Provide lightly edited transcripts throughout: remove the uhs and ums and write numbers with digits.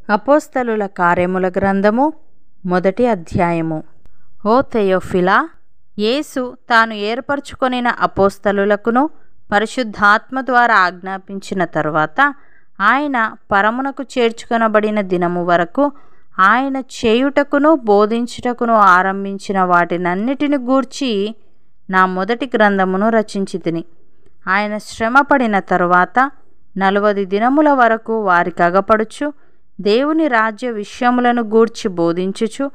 అపోస్తలుల కార్యముల గ్రంథము మొదటి అధ్యాయము. ఓ థెయోఫిలా, యేసు తాను ఏర్పరచుకొనిన అపోస్తలులకును పరిశుద్ధాత్మ ద్వారా ఆజ్ఞాపించిన తరువాత ఆయన పరమునకు చేర్చుకొనబడిన దినము వరకు ఆయన చేయుటకును బోధించుటకును ఆరంభించిన వాటినన్నిటిని గూర్చి నా మొదటి గ్రంథమును రచించితిని. ఆయన శ్రమపడిన తరువాత 40 దినముల వరకు వారికి అగపడుచు దేవుని రాజ్య విషయములను గూర్చి బోధించుచు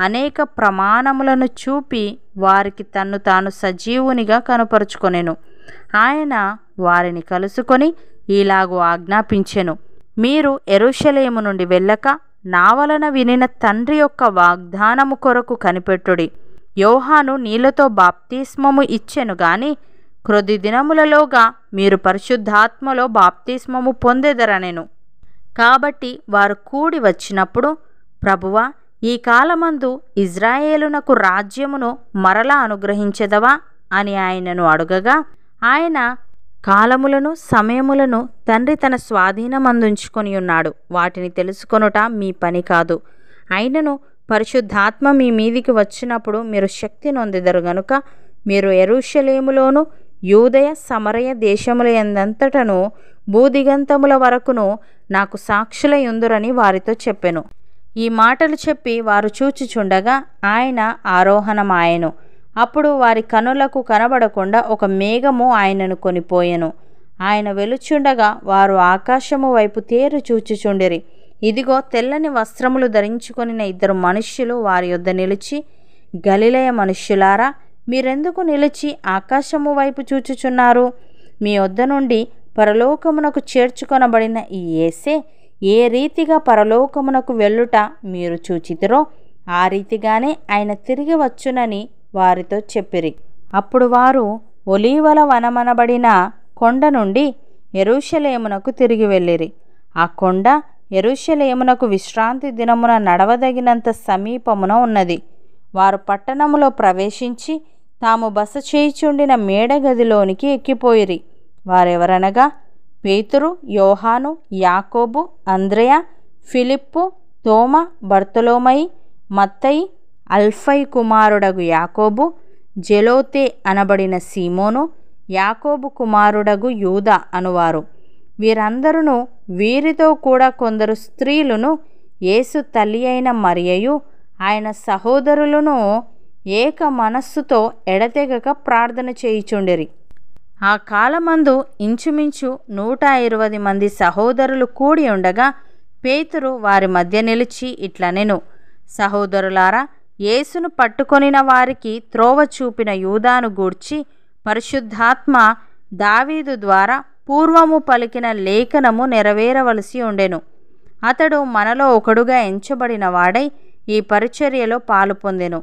అనేక ప్రమాణములను చూపి వారికి తన్ను తాను సజీవునిగా కనుపరుచుకొనెను. ఆయన వారిని కలుసుకొని ఇలాగూ ఆజ్ఞాపించెను: మీరు యెరూషలేము నుండి వెళ్ళక నా వలన వినిన తండ్రి యొక్క వాగ్దానము కొరకు కనిపెట్టుడి. యోహాను నీళ్లతో బాప్తిస్మము ఇచ్చెను గాని క్రొద్ది దినములలోగా మీరు పరిశుద్ధాత్మలో బాప్తిస్మము పొందెదరనెను. కాబట్టి వారు కూడి వచ్చినప్పుడు, ప్రభువా, ఈ కాలమందు ఇజ్రాయేలునకు రాజ్యమును మరలా అనుగ్రహించెదవా అని ఆయనను అడుగగా, ఆయన కాలములను సమయములను తండ్రి తన స్వాధీనమందుంచుకొని ఉన్నాడు, వాటిని తెలుసుకొనుట మీ పని కాదు. అయినను పరిశుద్ధాత్మ మీ మీదికి వచ్చినప్పుడు మీరు శక్తి నొందెదరు గనుక మీరు యెరూషలేములోను యూదయ సమరయ దేశములయందంతటను భూదిగంతముల వరకును నాకు సాక్షులయుందురని వారితో చెప్పెను. ఈ మాటలు చెప్పి వారు చూచుచుండగా ఆయన ఆరోహణమాయెను. అప్పుడు వారి కనులకు కనబడకుండా ఒక మేఘము ఆయనను కొనిపోయెను. ఆయన వెలుచుండగా వారు ఆకాశము వైపు తేరు చూచుచుండిరి. ఇదిగో, తెల్లని వస్త్రములు ధరించుకొనిన 2 మనుష్యులు వారి యొద్ద నిలిచి, గలిలయ మనుష్యులారా, మీరెందుకు నిలిచి ఆకాశము వైపు చూచుచున్నారు? మీ యొద్ద నుండి పరలోకమునకు చేర్చుకొనబడిన ఈ యేసే ఏ రీతిగా పరలోకమునకు వెళ్ళుట మీరు చూచితిరో ఆ రీతిగానే ఆయన తిరిగి వచ్చునని వారితో చెప్పిరి. అప్పుడు వారు ఒలీవల వనమనబడిన కొండ నుండి యెరూషలేమునకు తిరిగి వెళ్ళిరి. ఆ కొండ యెరూషలేమునకు విశ్రాంతి దినమున నడవదగినంత సమీపమున ఉన్నది. వారు పట్టణములో ప్రవేశించి తాము బస చేయుచుండిన మేడగదిలోనికి ఎక్కిపోయిరి. వారెవరనగా పేతురు, యోహాను, యాకోబు, అంద్రెయ, ఫిలిప్పు, తోమ, బర్తొలొమయి, మత్తయి, అల్ఫయి కుమారుడగు యాకోబు, జెలోతే అనబడిన సీమోను, యాకోబు కుమారుడగు యూదా అనువారు. వీరందరూ వీరితో కూడా కొందరు స్త్రీలును యేసు తల్లి అయిన మరియయు ఆయన సహోదరులను ఏక మనస్సుతో ఎడతెగక ప్రార్థన చేయుచుండిరి. ఆ కాలమందు ఇంచుమించు 120 మంది సహోదరులు కూడి ఉండగా పేతురు వారి మధ్య నిలిచి ఇట్లనెను: సహోదరులారా, యేసును పట్టుకొనిన వారికి త్రోవ చూపిన యూదాను గూర్చి పరిశుద్ధాత్మ దావీదు ద్వారా పూర్వము పలికిన లేఖనము నెరవేరవలసి ఉండెను. అతడు మనలో ఒకడుగా ఎంచబడిన వాడై ఈ పరిచర్యలో పాలు పొందెను.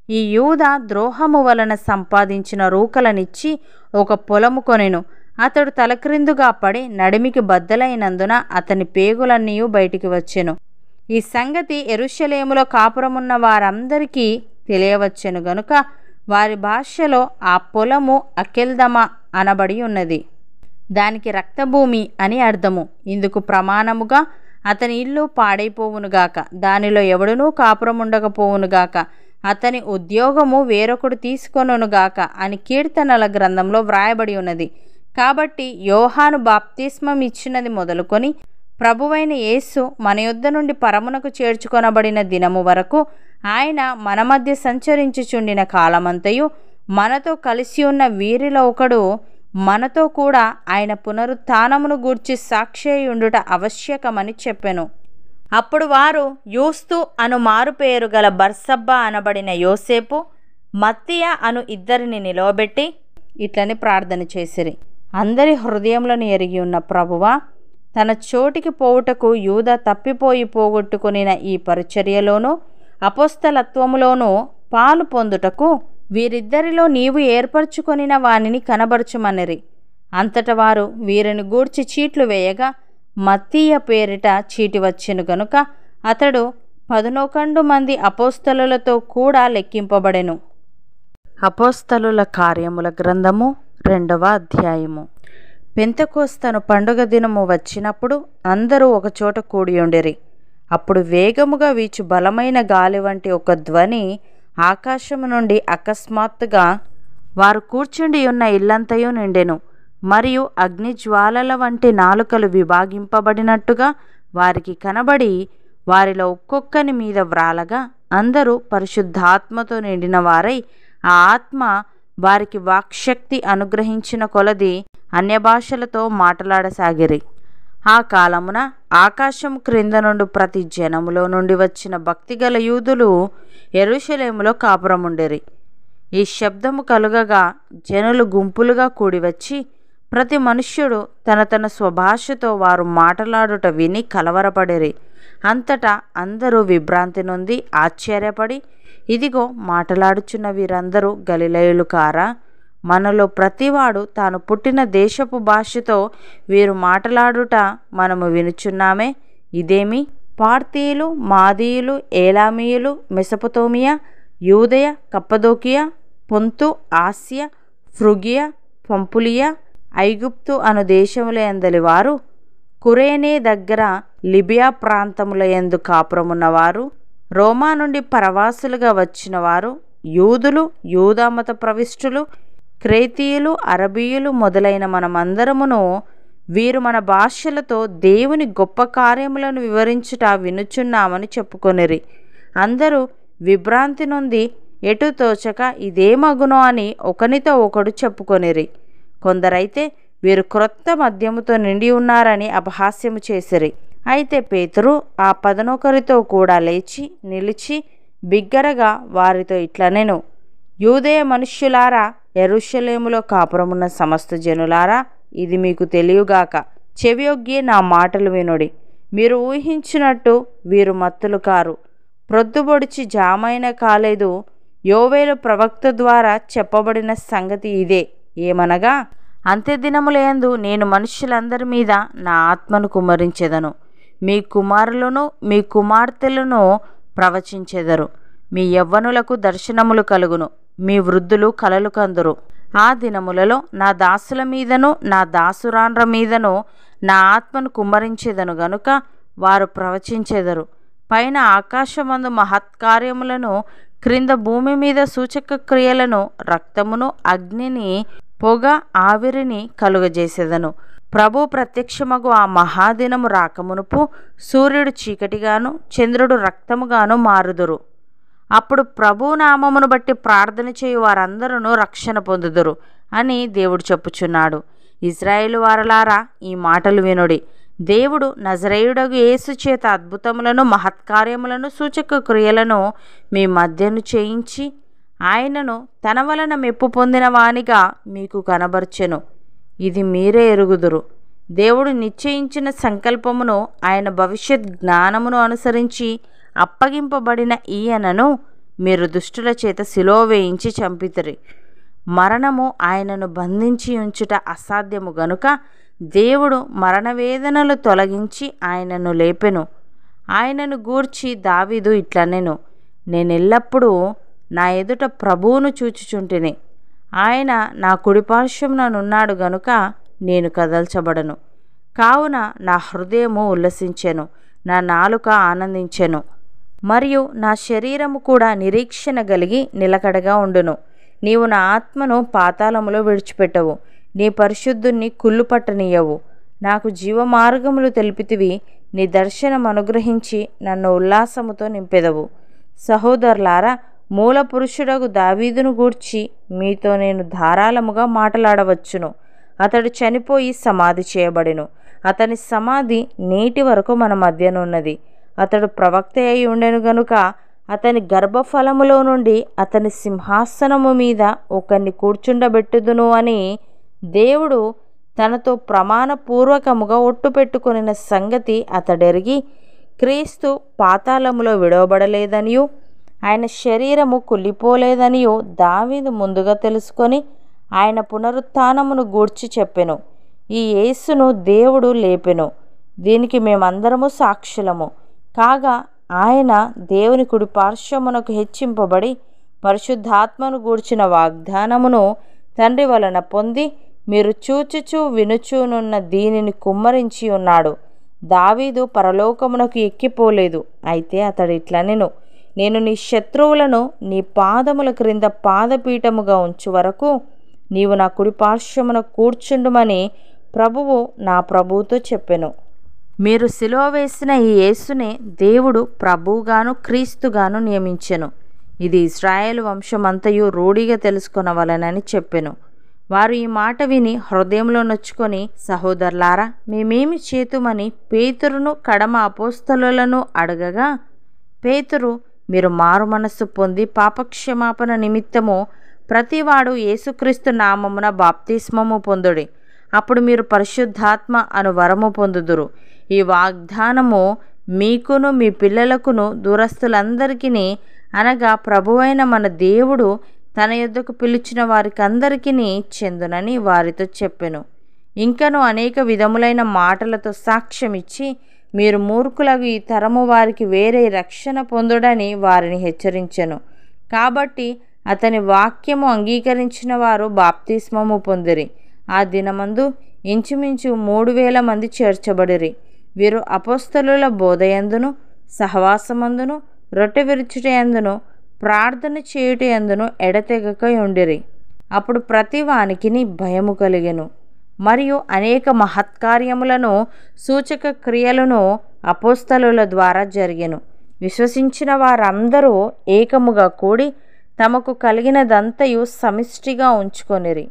ఈ యూదా ద్రోహము వలన సంపాదించిన రూకలనిచ్చి ఒక పొలము కొనెను. అతడు తలక్రిందుగా పడి నడిమికి బద్దలైనందున అతని పేగులన్నీ బయటికి వచ్చెను. ఈ సంగతి యెరూషలేములో కాపురమున్న వారందరికీ తెలియవచ్చెను గనుక వారి భాషలో ఆ పొలము అకెల్దమ అనబడి ఉన్నది. దానికి రక్తభూమి అని అర్థము. ఇందుకు ప్రమాణముగా అతని ఇల్లు పాడైపోవునుగాక, దానిలో ఎవడునూ కాపురముండకపోవునుగాక, అతని ఉద్యోగము వేరొకడు తీసుకొనుగాక అని కీర్తనల గ్రంథంలో వ్రాయబడి ఉన్నది. కాబట్టి యోహాను బాప్తిస్మం ఇచ్చినది మొదలుకొని ప్రభువైన యేసు మన యొద్ద నుండి పరమునకు చేర్చుకొనబడిన దినము వరకు ఆయన మన మధ్య సంచరించుచుండిన కాలమంతయు మనతో కలిసి ఉన్న వీరిలో ఒకడు మనతో కూడా ఆయన పునరుత్థానమును గూర్చి సాక్షియుండుట ఆవశ్యకమని చెప్పెను. అప్పుడు వారు యూస్తు అను మారుపేరు గల బర్సబ్బా అనబడిన యోసేపు, మత్తియ అను 2 నిలవబెట్టి ఇట్లని ప్రార్థన చేసిరి: అందరి హృదయములను ఎరిగి ఉన్న ప్రభువా, తన చోటికి పోవుటకు యూదా తప్పిపోయి పోగొట్టుకొనిన ఈ పరిచర్యలోనూ అపోస్తలత్వములోనూ పాలు పొందుటకు వీరిద్దరిలో నీవు ఏర్పరచుకొనిన వానిని కనబరచుమనిరి. అంతట వారు వీరిని గూర్చి చీట్లు వేయగా మత్తీయ పేరిట చీటి వచ్చెను గనుక అతడు 11 మంది అపోస్తలులతో కూడా లెక్కింపబడెను. అపోస్తలుల కార్యముల గ్రంథము 2వ అధ్యాయము. పెంతెకొస్తను పండుగ దినము వచ్చినప్పుడు అందరూ ఒకచోట కూడియుండిరి. అప్పుడు వేగముగా వీచు బలమైన గాలి వంటి ఒక ధ్వని ఆకాశము నుండి అకస్మాత్తుగా వారు కూర్చుండి ఉన్న ఇల్లంతయు నిండెను. మరియు అగ్నిజ్వాలల వంటి నాలుకలు విభాగింపబడినట్టుగా వారికి కనబడి వారిలో ఒక్కొక్కని మీద వ్రాలగా అందరూ పరిశుద్ధాత్మతో నిండిన వారై ఆ ఆత్మ వారికి వాక్శక్తి అనుగ్రహించిన కొలది అన్యభాషలతో మాట్లాడసాగిరి. ఆ కాలమున ఆకాశం క్రింద నుండి ప్రతి జనములో నుండి వచ్చిన భక్తిగల యూదులు యెరూషలేములో కాపురముండిరి. ఈ శబ్దము కలుగగా జనులు గుంపులుగా కూడివచ్చి ప్రతి మనుష్యుడు తన తన స్వభాషతో వారు మాట్లాడుట విని కలవరపడిరి. అంతటా అందరూ విభ్రాంతి నొంది ఆశ్చర్యపడి, ఇదిగో మాట్లాడుచున్న వీరందరూ గలిలయులు కారా? మనలో ప్రతివాడు తాను పుట్టిన దేశపు భాషతో వీరు మాట్లాడుట మనము వినుచున్నామే. ఇదేమి? పార్తీయులు, మాదీయులు, ఏలామీయులు, మెసొపొతేమియా, యూదయ, కప్పదోకియా, పొంతు, ఆసియా, ఫ్రుగియా, పంపులియా, ఐగుప్తు అను దేశములయందలి వారు, కురేనే దగ్గర లిబియా ప్రాంతముల యందు కాపురమున్నవారు, రోమా నుండి పరవాసులుగా వచ్చిన వారు, యూదులు, యూదామత ప్రవిష్టులు, క్రేతీయులు, అరబీయులు మొదలైన మనమందరమును వీరు మన భాషలతో దేవుని గొప్ప కార్యములను వివరించుట వినుచున్నామని చెప్పుకొనిరి. అందరూ విభ్రాంతి నొంది ఎటు తోచక ఇదేమగునో అని ఒకనితో ఒకడు చెప్పుకొనిరి. కొందరైతే వీరు క్రొత్త మద్యముతో నిండి ఉన్నారని అపహాస్యము చేసిరి. అయితే పేతురు ఆ 11 కూడా లేచి నిలిచి బిగ్గరగా వారితో ఇట్లనెను, యూదేయ మనుష్యులారా, యెరూషలేములో కాపురమున్న సమస్త జనులారా, ఇది మీకు తెలియగాక. చెవియొగ్గి నా మాటలు వినుడి. మీరు ఊహించినట్టు వీరు మత్తులు కారు. ప్రొద్దుబొడిచి జామైన కాలేదు. యోవేలు ప్రవక్త ద్వారా చెప్పబడిన సంగతి ఇదే. ఏమనగా, అంత్యదినములయందు నేను మనుష్యులందరి మీద నా ఆత్మను కుమ్మరించెదను. మీ కుమారులను మీ కుమార్తెలను ప్రవచించెదరు. మీ యవ్వనులకు దర్శనములు కలుగును. మీ వృద్ధులు కలలు కందురు. ఆ దినములలో నా దాసుల మీదను నా దాసురాండ్ర మీదను నా ఆత్మను కుమ్మరించెదను గనుక వారు ప్రవచించెదరు. పైన ఆకాశమందు మహత్కార్యములను, క్రింద భూమి మీద సూచక క్రియలను, రక్తమును, అగ్నిని, పొగ, ఆవిరిని కలుగజేసేదను. ప్రభు ప్రత్యక్షమగు ఆ మహాదినము రాకమునుపు సూర్యుడు చీకటిగాను చంద్రుడు రక్తముగాను మారుదురు. అప్పుడు ప్రభు నామమును బట్టి ప్రార్థన చేయు వారందరూ రక్షణ పొందుదురు అని దేవుడు చెప్పుచున్నాడు. ఇశ్రాయేలు వారలారా, ఈ మాటలు వినుడి. దేవుడు నజరేయుడగు యేసు చేత అద్భుతములను, మహత్కార్యములను, సూచక క్రియలను మీ మధ్యను చేయించి ఆయనను తన వలన మెప్పు పొందిన వానిగా మీకు కనబర్చెను. ఇది మీరే ఎరుగుదురు. దేవుడు నిశ్చయించిన సంకల్పమును, ఆయన భవిష్యత్ జ్ఞానమును అనుసరించి అప్పగింపబడిన ఈయనను మీరు దుష్టుల చేత సిలువ వేయించి చంపితిరి. మరణము ఆయనను బంధించి ఉంచుట అసాధ్యము గనుక దేవుడు మరణవేదనలు తొలగించి ఆయనను లేపెను. ఆయనను గూర్చి దావీదు ఇట్లనెను, నేనెల్లప్పుడూ నా ఎదుట ప్రభువును చూచుచుంటిని. ఆయన నా కుడిపార్శ్వముననున్నాడు గనుక నేను కదల్చబడను. కావున నా హృదయము ఉల్లసించెను, నా నాలుక ఆనందించెను, మరియు నా శరీరము కూడా నిరీక్షణ కలిగి నిలకడగా ఉండును. నీవు నా ఆత్మను పాతాళములో విడిచిపెట్టవు, నీ పరిశుద్ధుణ్ణి కుళ్ళు పట్టనీయవు. నాకు జీవమార్గములు తెలిపితివి, నీ దర్శనం అనుగ్రహించి నన్ను ఉల్లాసముతో నింపెదవు. సహోదరులారా, మూల పురుషుడగు దావీదును గూర్చి మీతో నేను ధారాళముగా మాట్లాడవచ్చును. అతడు చనిపోయి సమాధి చేయబడెను. అతని సమాధి నేటి వరకు మన మధ్యనున్నది. అతడు ప్రవక్త అయి ఉండెను గనుక అతని గర్భఫలములో నుండి అతని సింహాసనము మీద ఒకరిని కూర్చుండబెట్టుదును అని దేవుడు తనతో ప్రమాణపూర్వకముగా ఒట్టు పెట్టుకొనిన సంగతి అతడెరిగి, క్రీస్తు పాతాళములో విడవబడలేదనియు ఆయన శరీరము కుళ్ళిపోలేదనియు దావీదు ముందుగా తెలుసుకొని ఆయన పునరుత్థానమును గూర్చి చెప్పెను. ఈ యేసును దేవుడు లేపెను. దీనికి మేమందరము సాక్షులము. కాగా ఆయన దేవుని కుడి పార్శ్వమునకు హెచ్చింపబడి పరిశుద్ధాత్మను గూర్చిన వాగ్దానమును తండ్రి వలన పొంది మీరు చూచుచూ వినుచూనున్న దీనిని కుమ్మరించి ఉన్నాడు. దావీదు పరలోకమునకు ఎక్కిపోలేదు. అయితే అతడు ఇట్లనెను, నేను నీ శత్రువులను నీ పాదముల క్రింద పాదపీఠముగా ఉంచు వరకు నీవు నా కుడిపార్శ్వమున కూర్చుండుమని ప్రభువు నా ప్రభువుతో చెప్పెను. మీరు సిలువ వేసిన ఈ యేసునే దేవుడు ప్రభువుగాను క్రీస్తుగాను నియమించెను. ఇది ఇశ్రాయేలు వంశమంతయు రూఢిగా తెలుసుకొనవలెనని చెప్పెను. వారు ఈ మాట విని హృదయంలో నొచ్చుకొని, సహోదరులారా, మేమేమి చేతుమని పేతురును కడమ అపోస్తలులను అడగగా, పేతురు, మీరు మారు మనస్సు పొంది పాపక్షమాపణ నిమిత్తము ప్రతివాడు యేసుక్రీస్తు నామమున బాప్తిస్మము పొందుడి, అప్పుడు మీరు పరిశుద్ధాత్మ అను వరము పొందుదురు. ఈ వాగ్దానము మీకును మీ పిల్లలకును దూరస్తులందరికీ, అనగా ప్రభువైన మన దేవుడు తన యొద్దకు పిలిచిన వారికందరికీ చెందునని వారితో చెప్పెను. ఇంకను అనేక విధములైన మాటలతో సాక్ష్యమిచ్చి, మీరు మూర్ఖులకు ఈ తరము వారికి వేరే రక్షణ పొందుడని వారిని హెచ్చరించెను. కాబట్టి అతని వాక్యము అంగీకరించిన వారు బాప్తిస్మము పొందిరి. ఆ దినమందు ఇంచుమించు 3000 మంది చేర్చబడిరి. వీరు అపోస్తలుల బోధయందును, సహవాసమందును, రొట్టె విరుచుటయందును, ప్రార్థన చేయుటయందును ఎడతెగక ఉండిరి. అప్పుడు ప్రతి వానికిని భయము కలిగెను. మరియు అనేక మహత్కార్యములను సూచక క్రియలను అపోస్తలుల ద్వారా జరిగెను. విశ్వసించిన వారందరూ ఏకముగా కూడి తమకు కలిగినదంతయు సమిష్టిగా ఉంచుకొనిరి.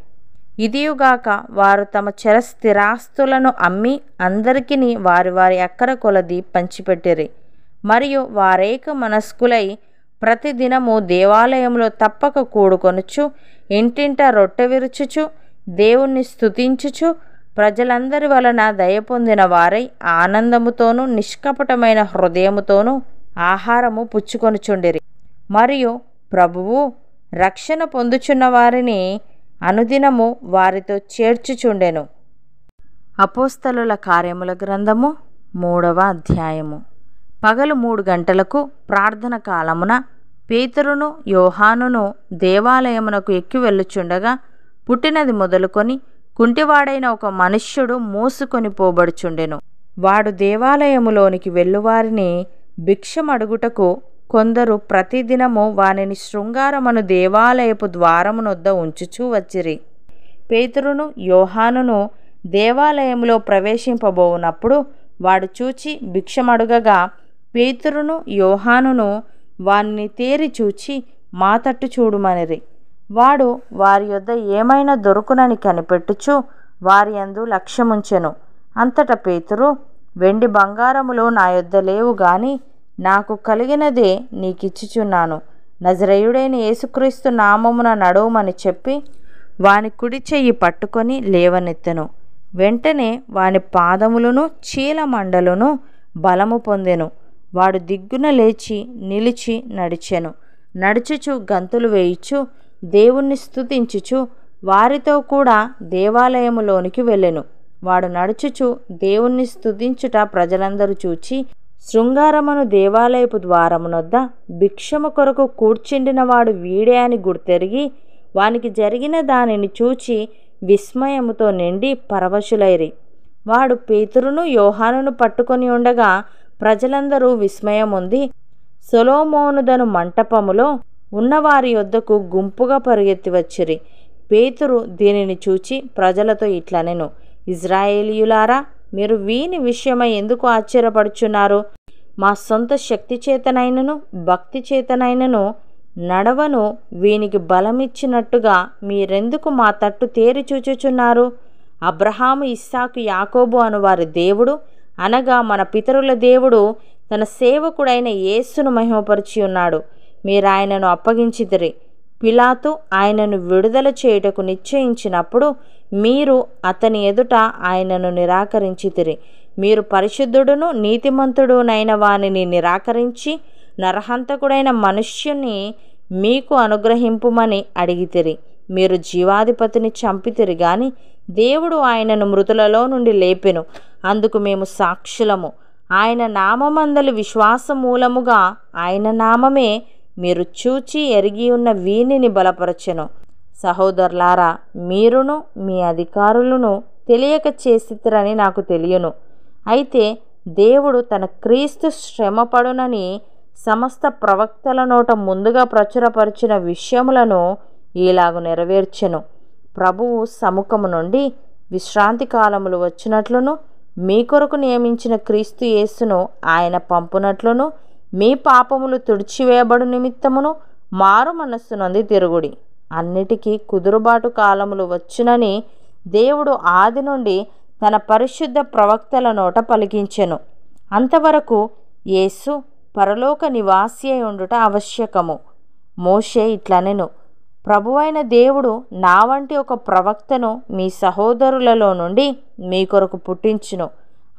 ఇదియుగాక వారు తమ చెర స్థిరాస్తులను అమ్మి అందరికీ వారి వారి అక్కర కొలది పంచిపెట్టిరి. మరియు వారేక మనస్కులై ప్రతిదినము దేవాలయంలో తప్పక కూడుకొనుచు, ఇంటింట రొట్టె విరుచుచు, దేవుణ్ణి స్తుతించుచు, ప్రజలందరి వలన దయ పొందిన వారై ఆనందముతోనూ నిష్కపటమైన హృదయముతోనూ ఆహారము పుచ్చుకొనుచుండిరి. మరియు ప్రభువు రక్షణ పొందుచున్న వారిని అనుదినము వారితో చేర్చుచుండెను. అపోస్తలుల కార్యముల గ్రంథము 3వ అధ్యాయము. పగలు 3 గంటలకు ప్రార్థన కాలమున పేతురును యోహానును దేవాలయమునకు ఎక్కి వెళ్ళుచుండగా, పుట్టినది మొదలుకొని కుంటివాడైన ఒక మనుష్యుడు మోసుకొని పోబడుచుండెను. వాడు దేవాలయములోనికి వెళ్ళువారిని భిక్షమడుగుటకు కొందరు ప్రతిదినము వానిని శృంగారమను దేవాలయపు ద్వారమునొద్ద ఉంచుచూ వచ్చిరి. పేతురును యోహానును దేవాలయములో ప్రవేశింపబోవునప్పుడు వాడు చూచి భిక్షమడుగగా, పేతురును యోహానును వానిని తేరి చూచి మా తట్టు చూడుమనిరి. వాడు వారి యొద్ద ఏమైనా దొరుకునని కనిపెట్టుచు వారి యందు లక్ష్యముంచెను. అంతటా పేతురు, వెండి బంగారములు నా యొద్ద లేవు గాని నాకు కలిగినదే నీకిచ్చుచున్నాను. నజరేయుడైన యేసుక్రీస్తు నామమున నడువుమని చెప్పి వాని కుడి చెయ్యి పట్టుకొని లేవనెత్తెను. వెంటనే వాని పాదములను చీలమండలును బలము పొందెను. వాడు దిగ్గున లేచి నిలిచి నడిచెను. నడుచుచు గంతులు వేయుచు దేవుణ్ణి స్తుతించుచు వారితో కూడా దేవాలయములోనికి వెళ్ళెను. వాడు నడుచుచు దేవుణ్ణి స్తుతించుట ప్రజలందరూ చూచి, శృంగారమును దేవాలయపు ద్వారమునొద్ద భిక్షము కొరకు కూర్చుండిన వాడు వీడే అని గుర్తెరిగి వానికి జరిగిన దానిని చూచి విస్మయముతో నిండి పరవశులైరి. వాడు పేతురును యోహానును పట్టుకొని ఉండగా ప్రజలందరూ విస్మయముంది సొలొమోనుదను మంటపములో ఉన్నవారి యొద్దకు గుంపుగా పరిగెత్తి వచ్చిరి. పేతురు దీనిని చూచి ప్రజలతో ఇట్లనెను, ఇజ్రాయేలీయులారా, మీరు వీని విషయమై ఎందుకు ఆశ్చర్యపడుచున్నారు? మా సొంత శక్తి చేతనైనను భక్తి చేతనైనను నడవను వీనికి బలమిచ్చినట్టుగా మీరెందుకు మా తట్టు తేరి చూచుచున్నారు? అబ్రహాము, ఇస్సాకు, యాకోబు అను వారి దేవుడు, అనగా మన పితరుల దేవుడు తన సేవకుడైన యేసును మహిమపరిచి ఉన్నాడు. మీరాయనను అప్పగించితిరి. పిలాతు ఆయనను విడుదల చేయుటకు నిశ్చయించినప్పుడు మీరు అతని ఎదుట ఆయనను నిరాకరించితిరి. మీరు పరిశుద్ధుడును నీతిమంతుడునైన వానిని నిరాకరించి నరహంతకుడైన మనుష్యుని మీకు అనుగ్రహింపుమని అడిగితిరి. మీరు జీవాధిపతిని చంపితిరి గాని దేవుడు ఆయనను మృతులలో నుండి లేపెను. అందుకు మేము సాక్షులము. ఆయన నామమందలి విశ్వాసమూలముగా ఆయన నామమే మీరు చూచి ఎరిగి ఉన్న వీనిని బలపరచెను. సహోదరులారా, మీరును మీ అధికారులను తెలియక చేసితిరని నాకు తెలియను. అయితే దేవుడు తన క్రీస్తు శ్రమపడునని సమస్త ప్రవక్తల నోట ముందుగా ప్రచురపరిచిన విషయములను ఈలాగు నెరవేర్చెను. ప్రభువు సముఖము నుండి విశ్రాంతి కాలములు వచ్చినట్లును, మీ కొరకు నియమించిన క్రీస్తు యేసును ఆయన పంపునట్లును, మీ పాపములు తుడిచివేయబడు నిమిత్తమును మారు మనస్సు నొంది తిరుగుడి. అన్నిటికీ కుదురుబాటు కాలములు వచ్చునని దేవుడు ఆది నుండి తన పరిశుద్ధ ప్రవక్తల నోట పలికించెను. అంతవరకు యేసు పరలోక నివాసి అయి ఉండుట ఆవశ్యకము. మోషే ఇట్లనెను, ప్రభువైన దేవుడు నా వంటి ఒక ప్రవక్తను మీ సహోదరులలో నుండి మీ కొరకు పుట్టించును.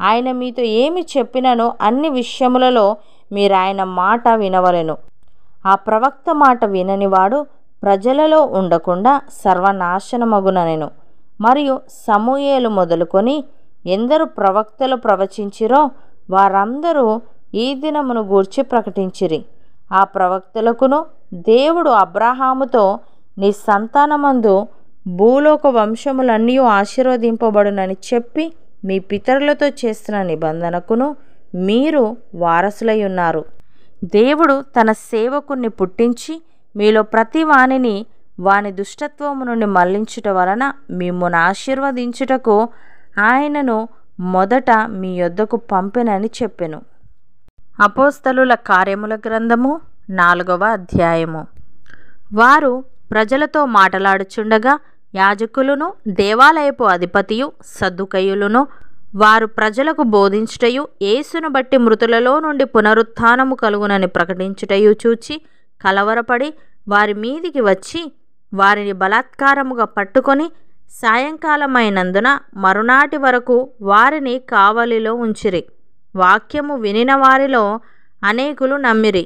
ఆయన మీతో ఏమి చెప్పిననో అన్ని విషయములలో మీరు ఆయన మాట వినవలెను. ఆ ప్రవక్త మాట విననివాడు ప్రజలలో ఉండకుండా సర్వనాశనమగుననెను. మరియు సమూయేలు మొదలుకొని ఎందరు ప్రవక్తలు ప్రవచించిరో వారందరూ ఈ దినమును గూర్చి ప్రకటించిరి. ఆ ప్రవక్తలకును దేవుడు అబ్రహాముతో, నీ సంతానమందు భూలోక వంశములన్నీ ఆశీర్వదింపబడునని చెప్పి మీ పితరులతో చేసిన నిబంధనకును మీరు వారసులై ఉన్నారు. దేవుడు తన సేవకుణ్ణి పుట్టించి మీలో ప్రతి వానిని వాని దుష్టత్వము నుండి మళ్లించుట వలన మిమ్మును ఆశీర్వదించుటకు ఆయనను మొదట మీ యొద్దకు పంపెనని చెప్పెను. అపోస్తలుల కార్యముల గ్రంథము 4వ అధ్యాయము. వారు ప్రజలతో మాటలాడుచుండగా యాజకులను, దేవాలయపు అధిపతియు, సద్దుకయ్యులను వారు ప్రజలకు బోధించుటయు, యేసును బట్టి మృతులలో నుండి పునరుత్థానము కలుగునని ప్రకటించుటయు చూచి కలవరపడి వారి మీదికి వచ్చి వారిని బలాత్కారముగా పట్టుకొని సాయంకాలమైనందున మరునాటి వరకు వారిని కావలిలో ఉంచిరి. వాక్యము వినిన వారిలో అనేకులు నమ్మిరి.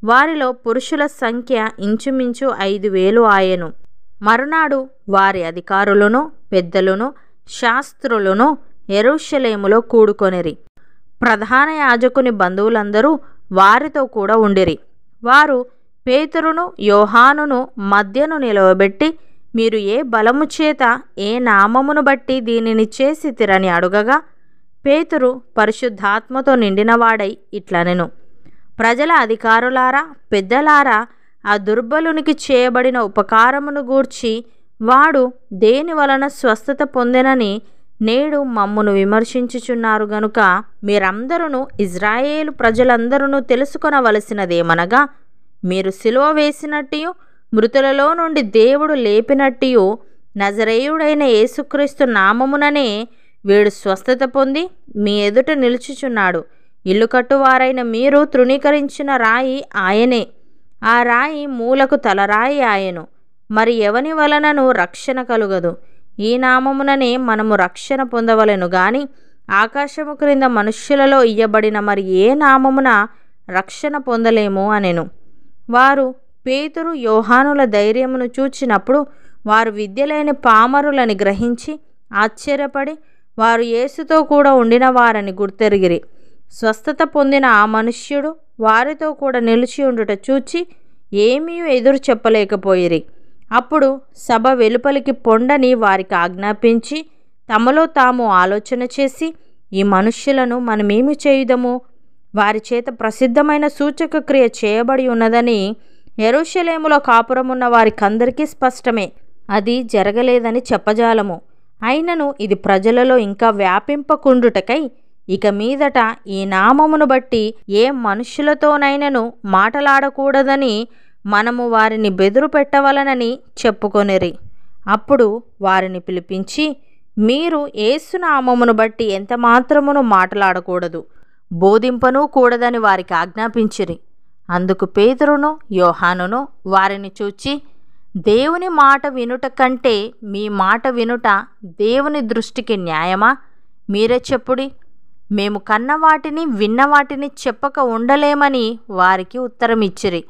వారిలో పురుషుల సంఖ్య ఇంచుమించు 5,000 ఆయెను. మరునాడు వారి అధికారులను, పెద్దలను, శాస్త్రులను యెరూషలేములో కూడుకొనిరి. ప్రధాన యాజకుని బంధువులందరూ వారితో కూడా ఉండిరి. వారు పేతురును, యోహానును మధ్యను నిలవబెట్టి, మీరు ఏ బలము చేత, ఏ నామమును బట్టి దీనిని చేసితిరని అడుగగా, పేతురు పరిశుద్ధాత్మతో నిండినవాడై ఇట్లనెను, ప్రజల అధికారులారా, పెద్దలారా, ఆ దుర్బలునికి చేయబడిన ఉపకారమును గూర్చి వాడు దేని వలన స్వస్థత పొందెనని నేడు మమ్మును విమర్శించుచున్నారు గనుక మీరందరూ ఇజ్రాయేలు ప్రజలందరూ తెలుసుకొనవలసినదేమనగా, మీరు సిలువ వేసినట్టు మృతులలో నుండి దేవుడు లేపినట్టు నజరేయుడైన యేసుక్రీస్తు నామముననే వీడు స్వస్థత పొంది మీ ఎదుట నిలుచుచున్నాడు. ఇల్లు కట్టువారైన మీరు తృణీకరించిన రాయి ఆయనే. ఆ రాయి మూలకు తలరాయి ఆయను. మరి ఎవని వలనను రక్షణ కలుగదు. ఈ నామముననే మనము రక్షణ పొందవలెను గాని ఆకాశము క్రింద మనుష్యులలో ఇయ్యబడిన మరి ఏ నామమున రక్షణ పొందలేము అనెను. వారు పేతురు, యోహానుల ధైర్యమును చూచినప్పుడు వారు విద్యలేని పామరులని గ్రహించి ఆశ్చర్యపడి వారు యేసుతో కూడా ఉండిన వారని గుర్తెరిగిరి. స్వస్థత పొందిన ఆ మనుష్యుడు వారితో కూడా నిలిచి ఉండుట చూచి ఏమీ ఎదురు చెప్పలేకపోయిరి. అప్పుడు సభ వెలుపలికి పొండని వారికి ఆజ్ఞాపించి తమలో తాము ఆలోచన చేసి, ఈ మనుష్యులను మనమేమి చేయుదము? వారి చేత ప్రసిద్ధమైన సూచక క్రియ చేయబడి ఉన్నదని యెరూషలేములో కాపురమున్న వారికందరికీ స్పష్టమే. అది జరగలేదని చెప్పజాలము. అయినను ఇది ప్రజలలో ఇంకా వ్యాపింపకుండుటకై ఇక మీదట ఈ నామమును బట్టి ఏ మనుష్యులతోనైనను మాటలాడకూడదని మనము వారిని బెదురు పెట్టవలనని చెప్పుకొనిరి. అప్పుడు వారిని పిలిపించి, మీరు యేసు నామమును బట్టి ఎంత మాత్రమును మాటలాడకూడదు, బోధింపనూ కూడదని వారికి ఆజ్ఞాపించిరి. అందుకు పేతురును, యోహానును వారిని చూచి, దేవుని మాట వినుట కంటే మీ మాట వినుట దేవుని దృష్టికి న్యాయమా? మీరే చెప్పుడి. మేము కన్నవాటిని విన్నవాటిని చెప్పక ఉండలేమని వారికి ఉత్తరమిచ్చిరి.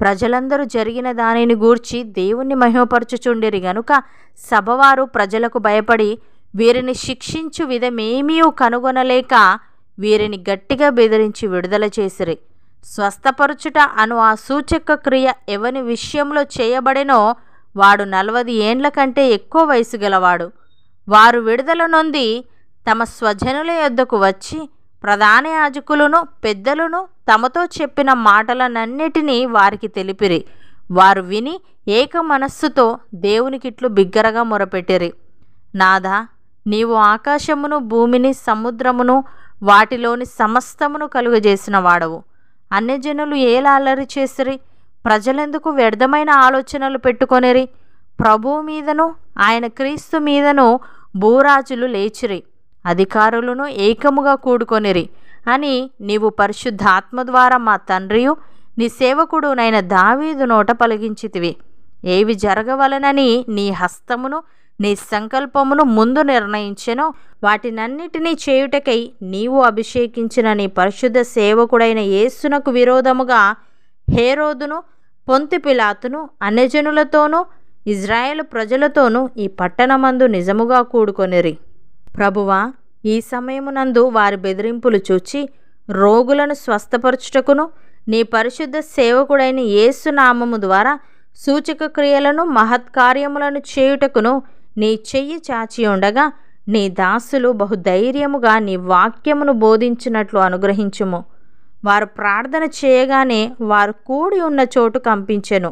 ప్రజలందరూ జరిగిన దానిని గూర్చి దేవుణ్ణి మహిమపరచుచుండిరి గనుక సభవారు ప్రజలకు భయపడి వీరిని శిక్షించు విధమేమీ కనుగొనలేక వీరిని గట్టిగా బెదిరించి విడుదల చేసిరి. స్వస్థపరచుట అను ఆ సూచక క్రియ ఎవని విషయంలో చేయబడినో వాడు 40 ఏండ్ల కంటే ఎక్కువ వయసు గలవాడు. వారు విడుదల నొంది తమ స్వజనుల యొద్దకు వచ్చి ప్రధాన యాజకులను పెద్దలను తమతో చెప్పిన మాటలనన్నిటినీ వారికి తెలిపిరి. వారు విని ఏక మనస్సుతో దేవునికిట్లు బిగ్గరగా మొరపెట్టిరి. నాథా, నీవు ఆకాశమును భూమిని సముద్రమును వాటిలోని సమస్తమును కలుగజేసిన వాడవు. అన్యజనులు ఏలా అల్లరి చేసిరి? ప్రజలెందుకు వ్యర్థమైన ఆలోచనలు పెట్టుకొనిరి? ప్రభువు మీదను ఆయన క్రీస్తు మీదను భూరాజులు లేచిరి, అధికారులను ఏకముగా కూడుకొనిరి అని నీవు పరిశుద్ధాత్మ ద్వారా మా తండ్రియు నీ సేవకుడునైన దావీదు నోట పలికించితివి. ఏవి జరగవలనని నీ హస్తమును నీ సంకల్పమును ముందు నిర్ణయించెనో వాటినన్నిటినీ చేయుటకై నీవు అభిషేకించిన నీ పరిశుద్ధ సేవకుడైన యేసునకు విరోధముగా హేరోదును పొంతి పిలాతును అన్యజనులతోనూ ఇజ్రాయేలు ప్రజలతోనూ ఈ పట్టణమందు నిజముగా కూడుకొనిరి. ప్రభువా, ఈ సమయమునందు వారి బెదిరింపులు చూచి రోగులను స్వస్థపరచుటకును నీ పరిశుద్ధ సేవకుడైన యేసు నామము ద్వారా సూచక క్రియలను మహత్కార్యములను చేయుటకును నీ చెయ్యి చాచి ఉండగా నీ దాసులు బహుధైర్యముగా నీ వాక్యమును బోధించినట్లు అనుగ్రహించుము. వారు ప్రార్థన చేయగానే వారు కూడి ఉన్న చోటు కంపించెను.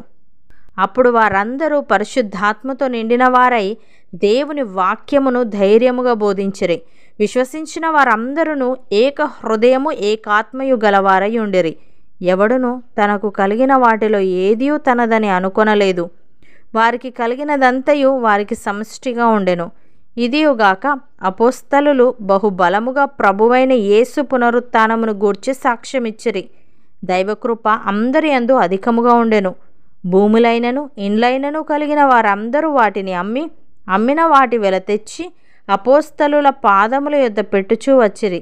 అప్పుడు వారందరూ పరిశుద్ధాత్మతో నిండిన వారై దేవుని వాక్యమును ధైర్యముగా బోధించిరి. విశ్వసించిన వారందరూ ఏక హృదయము ఏకాత్మయు గలవారై ఉండిరి. ఎవడును తనకు కలిగిన వాటిలో ఏదియూ తనదని అనుకొనలేదు. వారికి కలిగినదంతయు వారికి సమష్టిగా ఉండెను. ఇదియుగాక అపోస్తలులు బహుబలముగా ప్రభువైన యేసు పునరుత్థానమును గూర్చి సాక్ష్యమిచ్చిరి. దైవకృప అందరి యందు అధికముగా ఉండెను. భూములైనను ఇండ్లైనను కలిగిన వారందరూ వాటిని అమ్మిన వాటి వెల తెచ్చి అపోస్తలుల పాదముల యొద్ద పెట్టుచూ వచ్చిరి.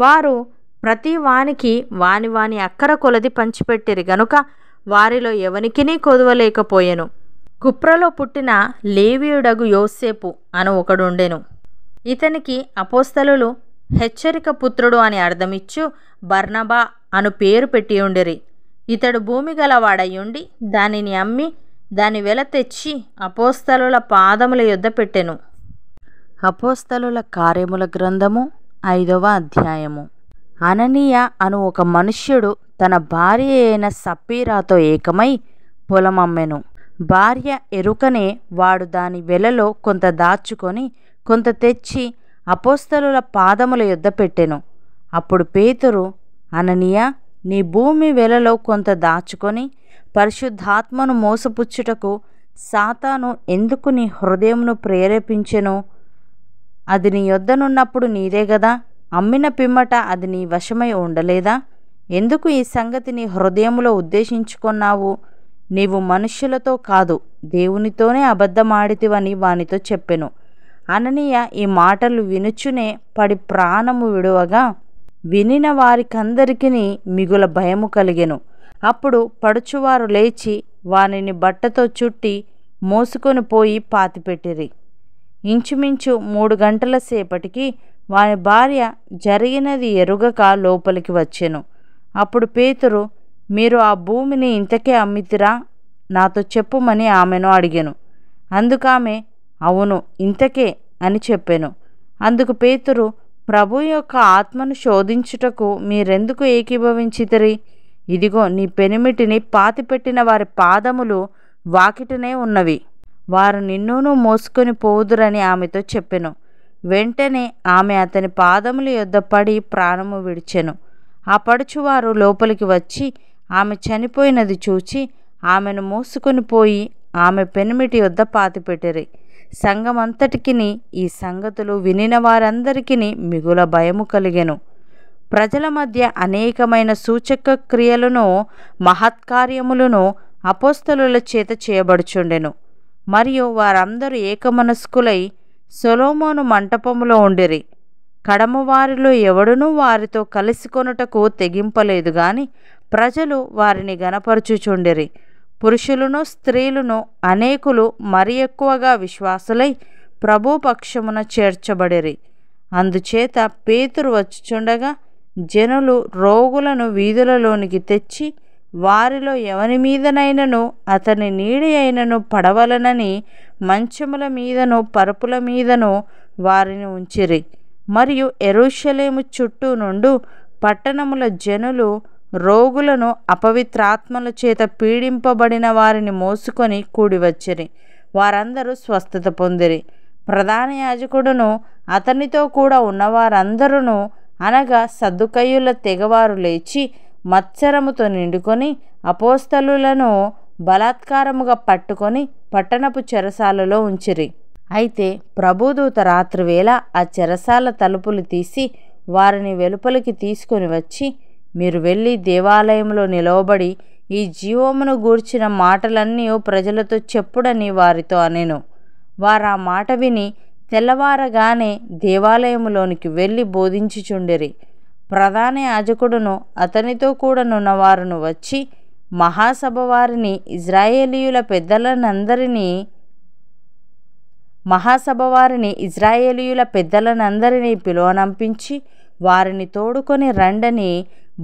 వారు ప్రతి వానికి వాని అక్కర కొలది పంచిపెట్టిరి గనుక వారిలో ఎవనికినీ కొదువలేకపోయెను. కుప్రలో పుట్టిన లేవీయుడగు యోసేపు అను ఒకడుండెను. ఇతనికి అపోస్తలులు హెచ్చరిక పుత్రుడు అని అర్థమిచ్చు బర్నబా అను పేరు పెట్టి ఉండిరి. ఇతడు భూమి గలవాడయుండి దానిని అమ్మి దాని వెల తెచ్చి అపోస్తలుల పాదముల యొద్ద పెట్టెను. అపోస్తలుల కార్యముల గ్రంథము 5వ అధ్యాయము. అననీయ అను ఒక మనుష్యుడు తన భార్య అయిన సప్పీరాతో ఏకమై పొలమమ్మెను. భార్య ఎరుకనే వాడు దాని వెలలో కొంత దాచుకొని కొంత తెచ్చి అపోస్తలుల పాదముల యొద్ద పెట్టెను. అప్పుడు పేతురు, అననీయ, నీ భూమి వెలలో కొంత దాచుకొని పరిశుద్ధాత్మను మోసపుచ్చుటకు సాతాను ఎందుకు నీ హృదయమును ప్రేరేపించెను? అది నీ యొద్దనున్నప్పుడు నీదే గదా. అమ్మిన పిమ్మట అది నీ వశమై ఉండలేదా? ఎందుకు ఈ సంగతి నీ హృదయములో ఉద్దేశించుకొన్నావు? నీవు మనుష్యులతో కాదు దేవునితోనే అబద్ధమాడితివని వానితో చెప్పెను. అననీయ ఈ మాటలు వినుచునే పడి ప్రాణము విడువగా వినిన వారికందరికీ మిగుల భయము కలిగెను. అప్పుడు పడుచువారు లేచి వానిని బట్టతో చుట్టి మోసుకొని పోయి పాతిపెట్టిరి. ఇంచుమించు 3 గంటల సేపటికి వాని భార్య జరిగినది ఎరుగక లోపలికి వచ్చెను. అప్పుడు పేతురు, మీరు ఆ భూమిని ఇంతకే అమ్మితిరా? నాతో చెప్పుమని ఆమెను అడిగెను. అందుకామె, అవును, ఇంతకే అని చెప్పెను. అందుకు పేతురు, ప్రభు యొక్క ఆత్మను శోధించుటకు మీరెందుకు ఏకీభవించితిరి? ఇదిగో, నీ పెనిమిటిని పాతిపెట్టిన వారి పాదములు వాకిటనే ఉన్నవి. వారు నిన్నును మోసుకొని పోవుదురని ఆమెతో చెప్పెను. వెంటనే ఆమె అతని పాదముల యొద్ద పడి ప్రాణము విడిచెను. ఆ పడుచువారు లోపలికి వచ్చి ఆమె చనిపోయినది చూచి ఆమెను మోసుకొని పోయి ఆమె పెనిమిటి యొద్ద పాతిపెట్టిరి. సంఘమంతటికిని ఈ సంగతులు వినిన వారందరికీ మిగుల భయము కలిగెను. ప్రజల మధ్య అనేకమైన సూచక క్రియలను మహత్కార్యములను అపోస్తలుల చేత చేయబడుచుండెను. మరియు వారందరూ ఏకమనస్కులై సొలొమోను మంటపములో ఉండిరి. కడమవారిలో ఎవడునూ వారితో కలిసికొనుటకు తెగింపలేదు గాని ప్రజలు వారిని గనపరచుచుండిరి. పురుషులను స్త్రీలను అనేకులు మరి ఎక్కువగా విశ్వాసులై ప్రభు పక్షమున చేర్చబడిరి. అందుచేత పేతురు వచ్చుచుండగా జనులు రోగులను వీధులలోనికి తెచ్చి వారిలో ఎవని మీదనైనను అతని నీడి అయినను పడవలనని మంచముల మీదను పరుపుల మీదను వారిని ఉంచిరి. మరియు యెరూషలేము చుట్టూ నుండు పట్టణముల జనులు రోగులను, అపవిత్రాత్మల చేత పీడింపబడిన వారిని మోసుకొని కూడివచ్చిరి. వారందరూ స్వస్థత పొందిరి. ప్రధాన యాజకుడును అతనితో కూడా ఉన్నవారందరూ అనగా సద్దుకయ్యుల తెగవారు లేచి మత్సరముతో నిండుకొని అపోస్తలులను బలాత్కారముగా పట్టుకొని పట్టణపు చెరసాలలో ఉంచిరి. అయితే ప్రభుదూత రాత్రివేళ ఆ చెరసాల తలుపులు తీసి వారిని వెలుపలికి తీసుకొని వచ్చి, మీరు వెళ్ళి దేవాలయంలో నిలవబడి ఈ జీవమును గూర్చిన మాటలన్నీ ప్రజలతో చెప్పుడని వారితో అనెను. వారు ఆ మాట విని తెల్లవారగానే దేవాలయములోనికి వెళ్ళి బోధించుచుండిరి. ప్రధాన యాజకుడును అతనితో కూడా నున్నవారును వచ్చి మహాసభ వారిని ఇజ్రాయేలీయుల పెద్దలనందరినీ పిలువనంపించి వారిని తోడుకొని రండని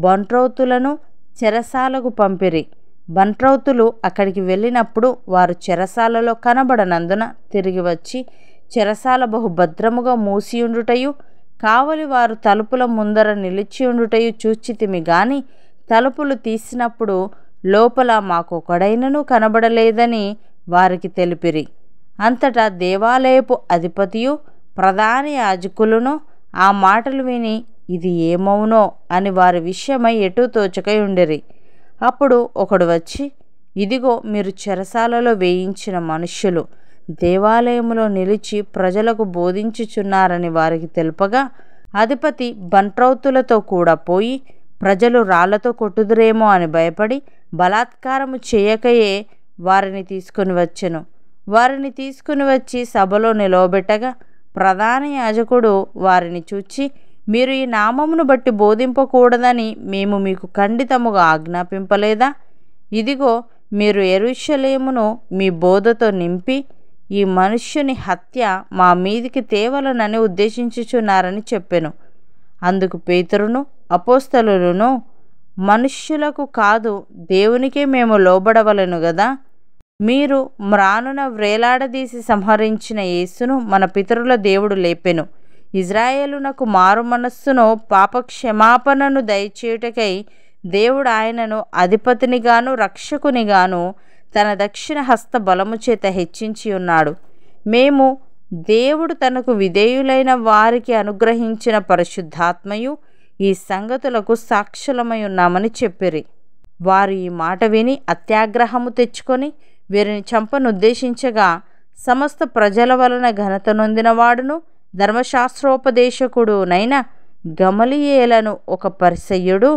బంట్రౌతులను చెరసాలకు పంపిరి. బంట్రౌతులు అక్కడికి వెళ్ళినప్పుడు వారు చెరసాలలో కనబడనందున తిరిగి వచ్చి చెరసాల బహుభద్రముగా మూసియుండుటయు కావలి వారు తలుపుల ముందర నిలిచియుండుటయు చూచితిమి గాని తలుపులు తీసినప్పుడు లోపల మాకొకడైనను కనబడలేదని వారికి తెలిపిరి. అంతటా దేవాలయపు అధిపతియు ప్రధాన యాజకులను ఆ మాటలు విని ఇది ఏమవునో అని వారి విషయమై ఎటూ తోచకయుండిరి. అప్పుడు ఒకడు వచ్చి, ఇదిగో మీరు చెరసాలలో వేయించిన మనుష్యులు దేవాలయములో నిలిచి ప్రజలకు బోధించుచున్నారని వారికి తెలుపగా, అధిపతి బంట్రౌతులతో కూడా పోయి ప్రజలు రాళ్లతో కొట్టుదురేమో అని భయపడి బలాత్కారము చేయకయే వారిని తీసుకుని వచ్చెను. వారిని తీసుకుని వచ్చి సభలో నిలవబెట్టగా ప్రధాన యాజకుడు వారిని చూచి, మీరు ఈ నామమును బట్టి బోధింపకూడదని మేము మీకు ఖండితముగా ఆజ్ఞాపింపలేదా? ఇదిగో మీరు యెరూషలేమును మీ బోధతో నింపి ఈ మనుష్యుని హత్య మా మీదికి తేవలనని ఉద్దేశించుచున్నారని చెప్పెను. అందుకు పేతురును అపోస్తలులను, మనుష్యులకు కాదు దేవునికే మేము లోబడవలెను గదా. మీరు మ్రానున వ్రేలాడదీసి సంహరించిన యేసును మన పితరుల దేవుడు లేపెను. ఇజ్రాయేలునకు మారు మనస్సును పాపక్షమాపణను దయచేయుటకై దేవుడు ఆయనను అధిపతినిగాను రక్షకునిగాను తన దక్షిణ హస్త బలము చేత హెచ్చించి ఉన్నాడు. మేము దేవుడు తనకు విధేయులైన వారికి అనుగ్రహించిన పరిశుద్ధాత్మయు ఈ సంగతులకు సాక్షులమై ఉన్నామని చెప్పిరి. వారు ఈ మాట విని అత్యాగ్రహము తెచ్చుకొని వీరిని చంపనుద్దేశించగా, సమస్త ప్రజల వలన ఘనత నొందినవాడును ధర్మశాస్త్రోపదేశకుడునైన గమలీయేలను ఒక పరిసయ్యుడు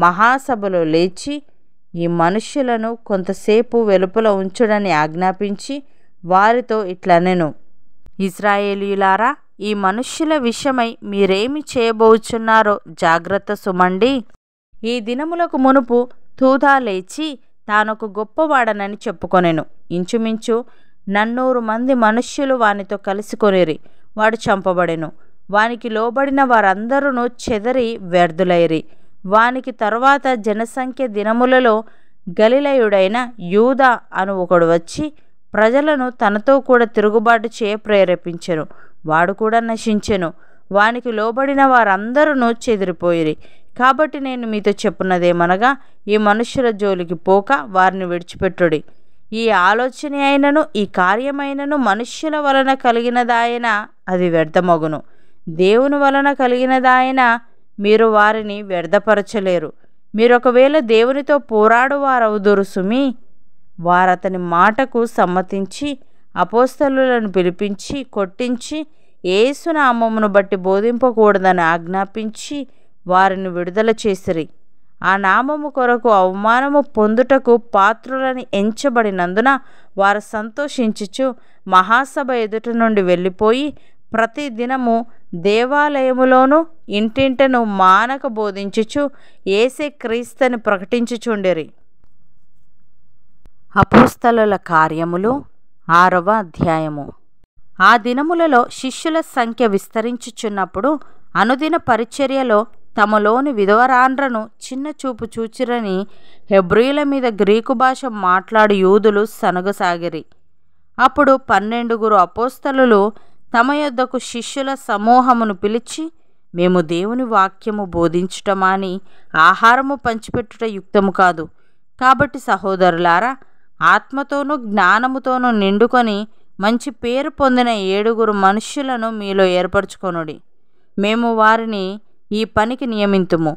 మహాసభలో లేచి, ఈ మనుష్యులను కొంతసేపు వెలుపల ఉంచుడని ఆజ్ఞాపించి వారితో ఇట్లనెను, ఇశ్రాయేలీయులారా, ఈ మనుష్యుల విషయమై మీరేమి చేయబోచున్నారో జాగ్రత్త సుమండి. ఈ దినములకు మునుపు తూదా లేచి తానొక గొప్పవాడనని చెప్పుకొనెను. ఇంచుమించు 400 మంది మనుష్యులు వానితో కలిసికొనిరి. వాడు చంపబడెను. వానికి లోబడిన వారందరూ చెదరి వ్యర్థులైరి. వానికి తరువాత జనసంఖ్య దినములలో గలిలయుడైన యూదా అను ఒకడు వచ్చి ప్రజలను తనతో కూడా తిరుగుబాటు చేయ ప్రేరేపించెను. వాడు కూడా నశించెను. వానికి లోబడిన వారందరూ చెదిరిపోయిరి. కాబట్టి నేను మీతో చెప్పున్నదేమనగా, ఈ మనుష్యుల జోలికి పోక వారిని విడిచిపెట్టుడి. ఈ ఆలోచన అయినను ఈ కార్యమైనను మనుష్యుల వలన కలిగినదాయన అది వ్యర్థమగును. దేవుని వలన కలిగినదాయన మీరు వారిని వ్యర్థపరచలేరు. మీరొకవేళ దేవునితో పోరాడువారవుదురు సుమి. వారతని మాటకు సమ్మతించి అపోస్తలులను పిలిపించి కొట్టించి యేసు నామమును బట్టి బోధింపకూడదని ఆజ్ఞాపించి వారిని విడుదల చేసిరి. ఆ నామము కొరకు అవమానము పొందుటకు పాత్రులని ఎంచబడినందున వారు సంతోషించుచు మహాసభ ఎదుట నుండి వెళ్ళిపోయి ప్రతి దినము దేవాలయములోను ఇంటింటను మానక బోధించుచు యేసే క్రీస్తుని ప్రకటించుచుండిరి. అపోస్తలుల కార్యములు 6వ అధ్యాయము. ఆ దినములలో శిష్యుల సంఖ్య విస్తరించుచున్నప్పుడు అనుదిన పరిచర్యలో తమలోని విధవరాండ్రను చిన్న చూపు చూచిరని హెబ్రీయుల మీద గ్రీకు భాష మాట్లాడు యూదులు సనగసాగిరి. అప్పుడు 12 అపోస్తలులు తమ యొద్దకు శిష్యుల సమూహమును పిలిచి, మేము దేవుని వాక్యము బోధించుటమాని ఆహారము పంచిపెట్టుట యుక్తము కాదు. కాబట్టి సహోదరులారా, ఆత్మతోనూ జ్ఞానముతోనూ నిండుకొని మంచి పేరు పొందిన 7 మనుష్యులను మీలో ఏర్పరచుకొనుడి. మేము వారిని ఈ పనికి నియమింతుము.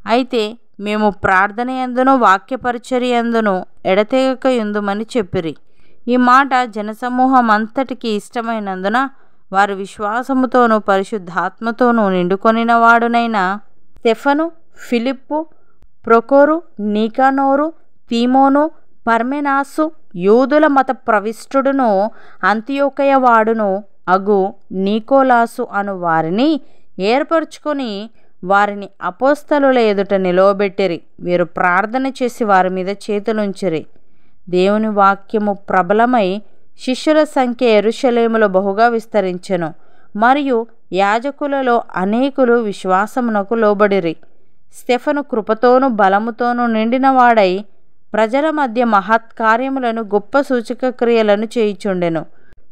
అయితే మేము ప్రార్థన యందును వాక్య పరిచర్య యందును ఎడతెగక యుందుమని చెప్పిరి. ఈ మాట జనసమూహం అంతటికి ఇష్టమైనందున వారు విశ్వాసముతోనూ పరిశుద్ధాత్మతోనూ నిండుకొనిన వాడునైన స్టెఫను, ఫిలిప్పు, ప్రొకోరు, నీకానోరు, తీమోను, పర్మెనాసు, యూదుల మత ప్రవిష్టుడును అంతియోకయ వాడును అగు నీకోలాసు అను వారిని ఏర్పరచుకొని వారిని అపోస్తలుల ఎదుట నిలవబెట్టిరి. వీరు ప్రార్థన చేసి వారి మీద చేతులుంచిరి. దేవుని వాక్యము ప్రబలమై శిష్యుల సంఖ్య యెరూషలేములో బహుగా విస్తరించెను. మరియు యాజకులలో అనేకులు విశ్వాసమునకు లోబడిరి. స్టెఫను కృపతోనూ బలముతోనూ నిండినవాడై ప్రజల మధ్య మహత్కార్యములను గొప్ప సూచక క్రియలను చేయుచుండెను.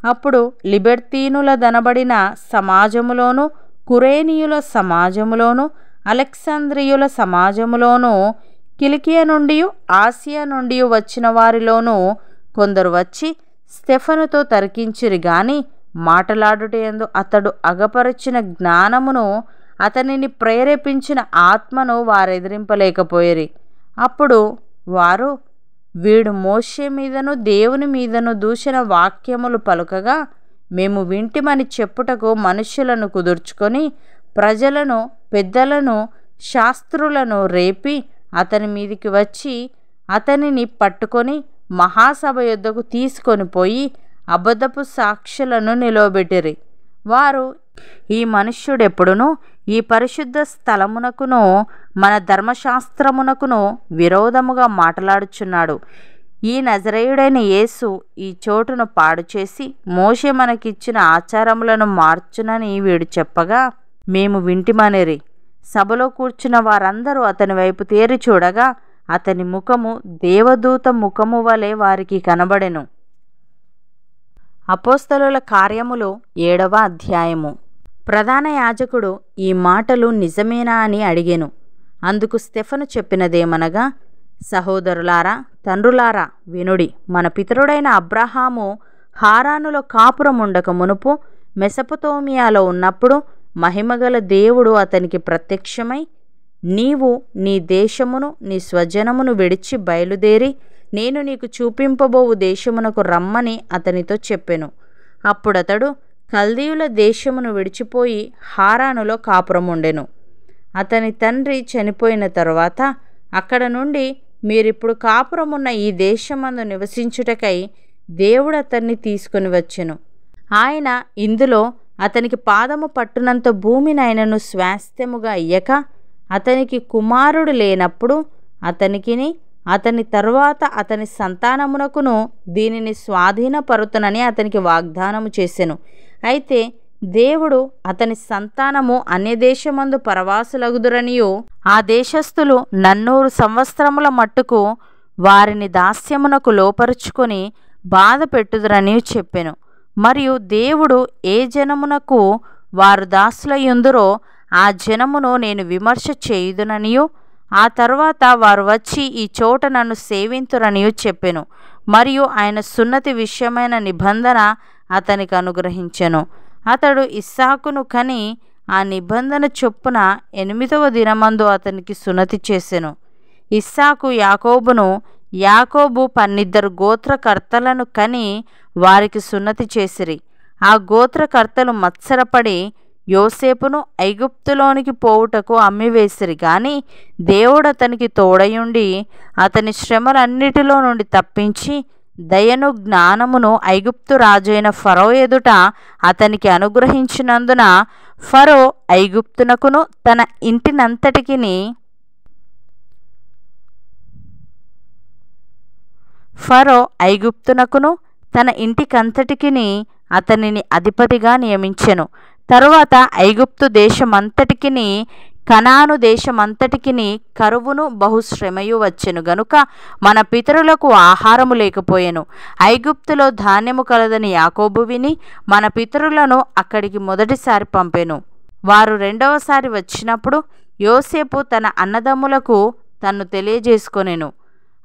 అప్పుడు లిబెర్తీనుల దనబడిన సమాజములోను, కురేనీయుల సమాజములోను, అలెక్సాంద్రియుల సమాజములోను, కిలికియ నుండి ఆసియా నుండి వచ్చిన వారిలోనూ కొందరు వచ్చి స్టెఫనుతో తర్కించిరి గాని మాటలాడుటయందు అతడు అగపరచిన జ్ఞానమును, అతనిని ప్రేరేపించిన ఆత్మను వారెదిరింపలేకపోయిరి. అప్పుడు వారు, వీడు మోషే మీదను దేవుని మీదను దూషణ వాక్యములు పలుకగా మేము వింటిమని చెప్పుటకు మనుష్యులను కుదుర్చుకొని ప్రజలను, పెద్దలను, శాస్త్రులను రేపి అతని మీదికి వచ్చి అతనిని పట్టుకొని మహాసభ యొద్దకు తీసుకొని పోయి అబద్ధపు సాక్షులను నిలవబెట్టిరి. వారు, ఈ మనుష్యుడెప్పుడునూ ఈ పరిశుద్ధ స్థలమునకును మన ధర్మశాస్త్రమునకును విరోధముగా మాట్లాడుచున్నాడు. ఈ నజరేయుడైన యేసు ఈ చోటును పాడు చేసి మోషే మనకిచ్చిన ఆచారములను మార్చునని వీడు చెప్పగా మేము వింటిమనిరి. సభలో కూర్చున్న వారందరూ అతని వైపు తేరి చూడగా అతని ముఖము దేవదూత ముఖము వలె వారికి కనబడెను. అపోస్తలుల కార్యములు 7వ అధ్యాయము. ప్రధాన యాజకుడు ఈ మాటలు నిజమేనా అని అడిగెను. అందుకు స్టెఫను చెప్పినదేమనగా, సహోదరులారా, తండ్రులారా, వినుడి. మన పితరుడైన అబ్రహాము హారానులో కాపురముండక మునుపు మెసొపొతేమియాలో ఉన్నప్పుడు మహిమగల దేవుడు అతనికి ప్రత్యక్షమై, నీవు నీ దేశమును నీ స్వజనమును విడిచి బయలుదేరి నేను నీకు చూపింపబోవు దేశమునకు రమ్మని అతనితో చెప్పెను. అప్పుడతడు కల్దీయుల దేశమును విడిచిపోయి హారానులో కాపురముండెను. అతని తండ్రి చనిపోయిన తరువాత అక్కడ నుండి మీరిప్పుడు కాపురమున్న ఈ దేశమందు నివసించుటకై దేవుడు అతన్ని తీసుకొని వచ్చెను. ఆయన ఇందులో అతనికి పాదము పట్టునంత భూమిని ఆయనను స్వాస్థ్యముగా ఇయ్యక అతనికి కుమారుడు లేనప్పుడు అతనికిని అతని తరువాత అతని సంతానమునకును దీనిని స్వాధీనపరుతునని అతనికి వాగ్దానము చేసెను. అయితే దేవుడు అతని సంతానము అన్యదేశమందు పరవాసులగుదురనియు ఆ దేశస్థులు 400 సంవత్సరముల మట్టుకు వారిని దాస్యమునకు లోపరుచుకొని బాధ పెట్టుదురని చెప్పెను. మరియు దేవుడు ఏ జనమునకు వారు దాసులయ్యుందురో ఆ జనమును నేను విమర్శ చేయుదుననియు ఆ తరువాత వారు వచ్చి ఈ చోట నన్ను సేవింతురనియు చెప్పెను. మరియు ఆయన సున్నతి విషయమైన నిబంధన అతనికి అనుగ్రహించెను. అతడు ఇస్సాకును కని ఆ నిబంధన చొప్పున 8వ దినమందు అతనికి సున్నతి చేసెను. ఇస్సాకు యాకోబును, యాకోబు 12 గోత్రకర్తలను కని వారికి సున్నతి చేసిరి. ఆ గోత్రకర్తలు మత్సరపడి యోసేపును ఐగుప్తులోనికి పోవుటకు అమ్మివేసిరి గాని దేవుడు అతనికి తోడయుండి అతని శ్రమలన్నిటిలో నుండి తప్పించి దయను జ్ఞానమును ఐగుప్తు రాజైన ఫరో ఎదుట అతనికి అనుగ్రహించినందున ఫరో ఐగుప్తునకును తన ఇంటికంతటికిని అతనిని అధిపతిగా నియమించెను. తరువాత ఐగుప్తు దేశమంతటికిని కనాను దేశమంతటికిని కరువును బహుశ్రమయు వచ్చెను గనుక మన పితరులకు ఆహారము లేకపోయెను. ఐగుప్తులో ధాన్యము కలదని యాకోబు విని మన పితరులను అక్కడికి మొదటిసారి పంపెను. వారు రెండవసారి వచ్చినప్పుడు యోసేపు తన అన్నదమ్ములకు తన్ను తెలియజేసుకొనెను.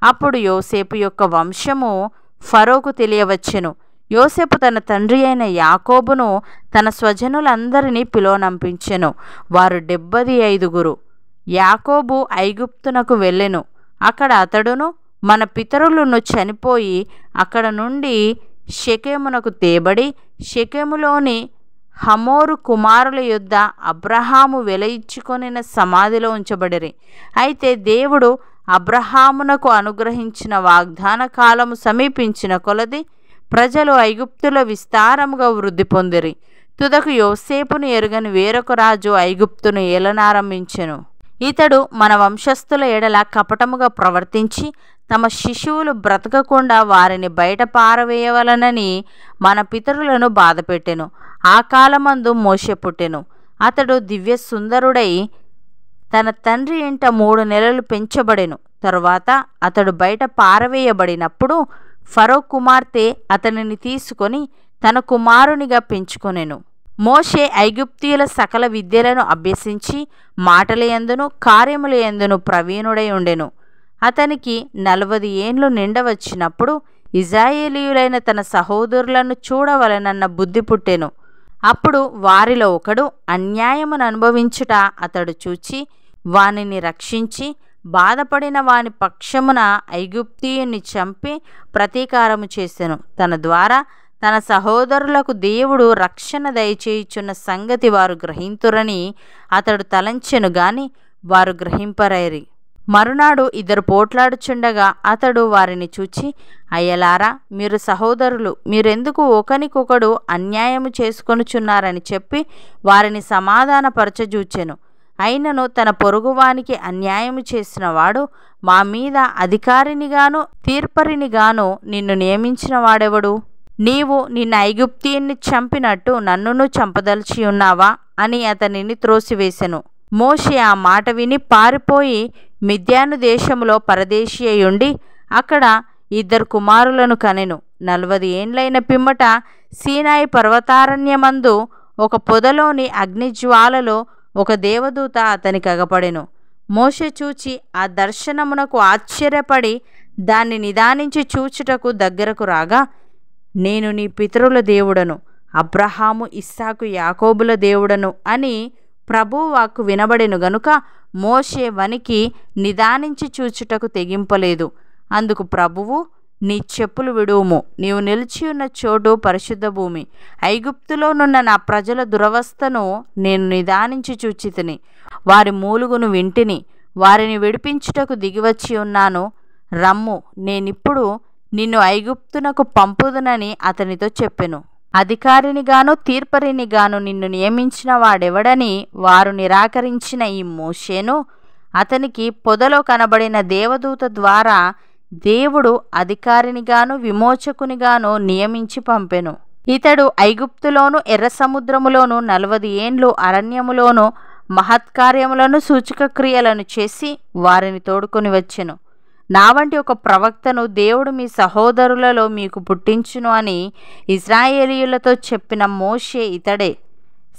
అప్పుడు యోసేపు యొక్క వంశము ఫరోకు తెలియవచ్చెను. యోసేపు తన తండ్రి అయిన యాకోబును తన స్వజనులందరినీ పిలువనంపించెను. వారు 75. యాకోబు ఐగుప్తునకు వెళ్ళెను. అక్కడ అతడును మన పితరులను చనిపోయి అక్కడ నుండి షెకెమునకు తేబడి షెకెములోని హమోరు కుమారుల యొద్ద అబ్రహాము వెలయిచ్చుకొనిన సమాధిలో ఉంచబడిరి. అయితే దేవుడు అబ్రహామునకు అనుగ్రహించిన వాగ్దాన కాలము సమీపించిన కొలది ప్రజలు ఐగుప్తులో విస్తారముగా వృద్ధి పొందిరి. తుదకు యోసేపును ఎరుగని వేరొక రాజు ఐగుప్తును ఏలనారంభించెను. ఇతడు మన వంశస్థుల ఎడల కపటముగా ప్రవర్తించి తమ శిశువులు బ్రతకకుండా వారిని బయట పారవేయవలనని మన పితరులను బాధపెట్టెను. ఆ కాలమందు మోషే పుట్టెను. అతడు దివ్య సుందరుడై తన తండ్రి ఇంట 3 నెలలు పెంచబడెను. తరువాత అతడు బయట పారవేయబడినప్పుడు ఫరో కుమార్తె అతనిని తీసుకొని తన కుమారునిగా పెంచుకొనెను. మోషే ఐగుప్తీయుల సకల విద్యలను అభ్యసించి మాటల యందును కార్యముల యందును ప్రవీణుడై ఉండెను. అతనికి 40 ఏండ్లు నిండవచ్చినప్పుడు ఇశ్రాయేలీయులైన తన సహోదరులను చూడవలనన్న బుద్ధి పుట్టెను. అప్పుడు వారిలో ఒకడు అన్యాయమును అనుభవించుట అతడు చూచి వానిని రక్షించి బాధపడిన వాని పక్షమున ఐగుప్తీయుని చంపి ప్రతీకారము చేసెను. తన ద్వారా తన సహోదరులకు దేవుడు రక్షణ దయచేయుచున్న సంగతి వారు గ్రహింతురని అతడు తలంచెను గాని వారు గ్రహింపరైరి. మరునాడు 2 పోట్లాడుచుండగా అతడు వారిని చూచి, అయ్యలారా, మీరు సహోదరులు, మీరెందుకు ఒకనికొకడు అన్యాయము చేసుకొనుచున్నారని చెప్పి వారిని సమాధానపరచజూచెను. అయినను తన పొరుగువానికి అన్యాయము చేసిన వాడు మా మీద అధికారినిగాను తీర్పరినిగాను నిన్ను నియమించిన వాడెవడు? నీవు నిన్న ఐగుప్తీయుని చంపినట్టు నన్నును చంపదలిచి ఉన్నావా అని అతనిని త్రోసివేసెను. మోషే ఆ మాట విని పారిపోయి మిద్యాను దేశములో పరదేశి అయ్యుండి అక్కడ 2 కుమారులను కనెను. 40 ఏండ్లైన పిమ్మట సీనాయి పర్వతారణ్యమందు ఒక పొదలోని అగ్నిజ్వాలలో ఒక దేవదూత అతనికి అగపడెను. మోషే చూచి ఆ దర్శనమునకు ఆశ్చర్యపడి దాన్ని నిదానించి చూచుటకు దగ్గరకు రాగా, నేను నీ పితరుల దేవుడను, అబ్రహాము ఇస్సాకు యాకోబుల దేవుడను అని ప్రభువు వాక్కు వినబడెను గనుక మోషే వనికి నిదానించి చూచుటకు తెగింపలేదు. అందుకు ప్రభువు, నీ చెప్పులు విడువుము, నీవు నిలిచియున్న చోటు పరిశుద్ధ భూమి. ఐగుప్తులోనున్న నా ప్రజల దురవస్థను నేను నిదానించి చూచితిని. వారి మూలుగును వింటిని, వారిని విడిపించుటకు దిగివచ్చి ఉన్నాను. రమ్ము, నేనిప్పుడు నిన్ను ఐగుప్తునకు పంపుదునని అతనితో చెప్పెను. అధికారినిగాను తీర్పరినిగాను నిన్ను నియమించిన వాడెవడని వారు నిరాకరించిన ఈ మోషేను అతనికి పొదలో కనబడిన దేవదూత ద్వారా దేవుడు అధికారినిగాను విమోచకునిగాను నియమించి పంపెను. ఇతడు ఐగుప్తులోను ఎర్ర సముద్రములోను 40 ఏండ్లు అరణ్యములోను మహత్కార్యములను సూచక క్రియలను చేసి వారిని తోడుకొని వచ్చెను. నా వంటి ఒక ప్రవక్తను దేవుడు మీ సహోదరులలో మీకు పుట్టించును అని ఇశ్రాయేలీయులతో చెప్పిన మోషే ఇతడే.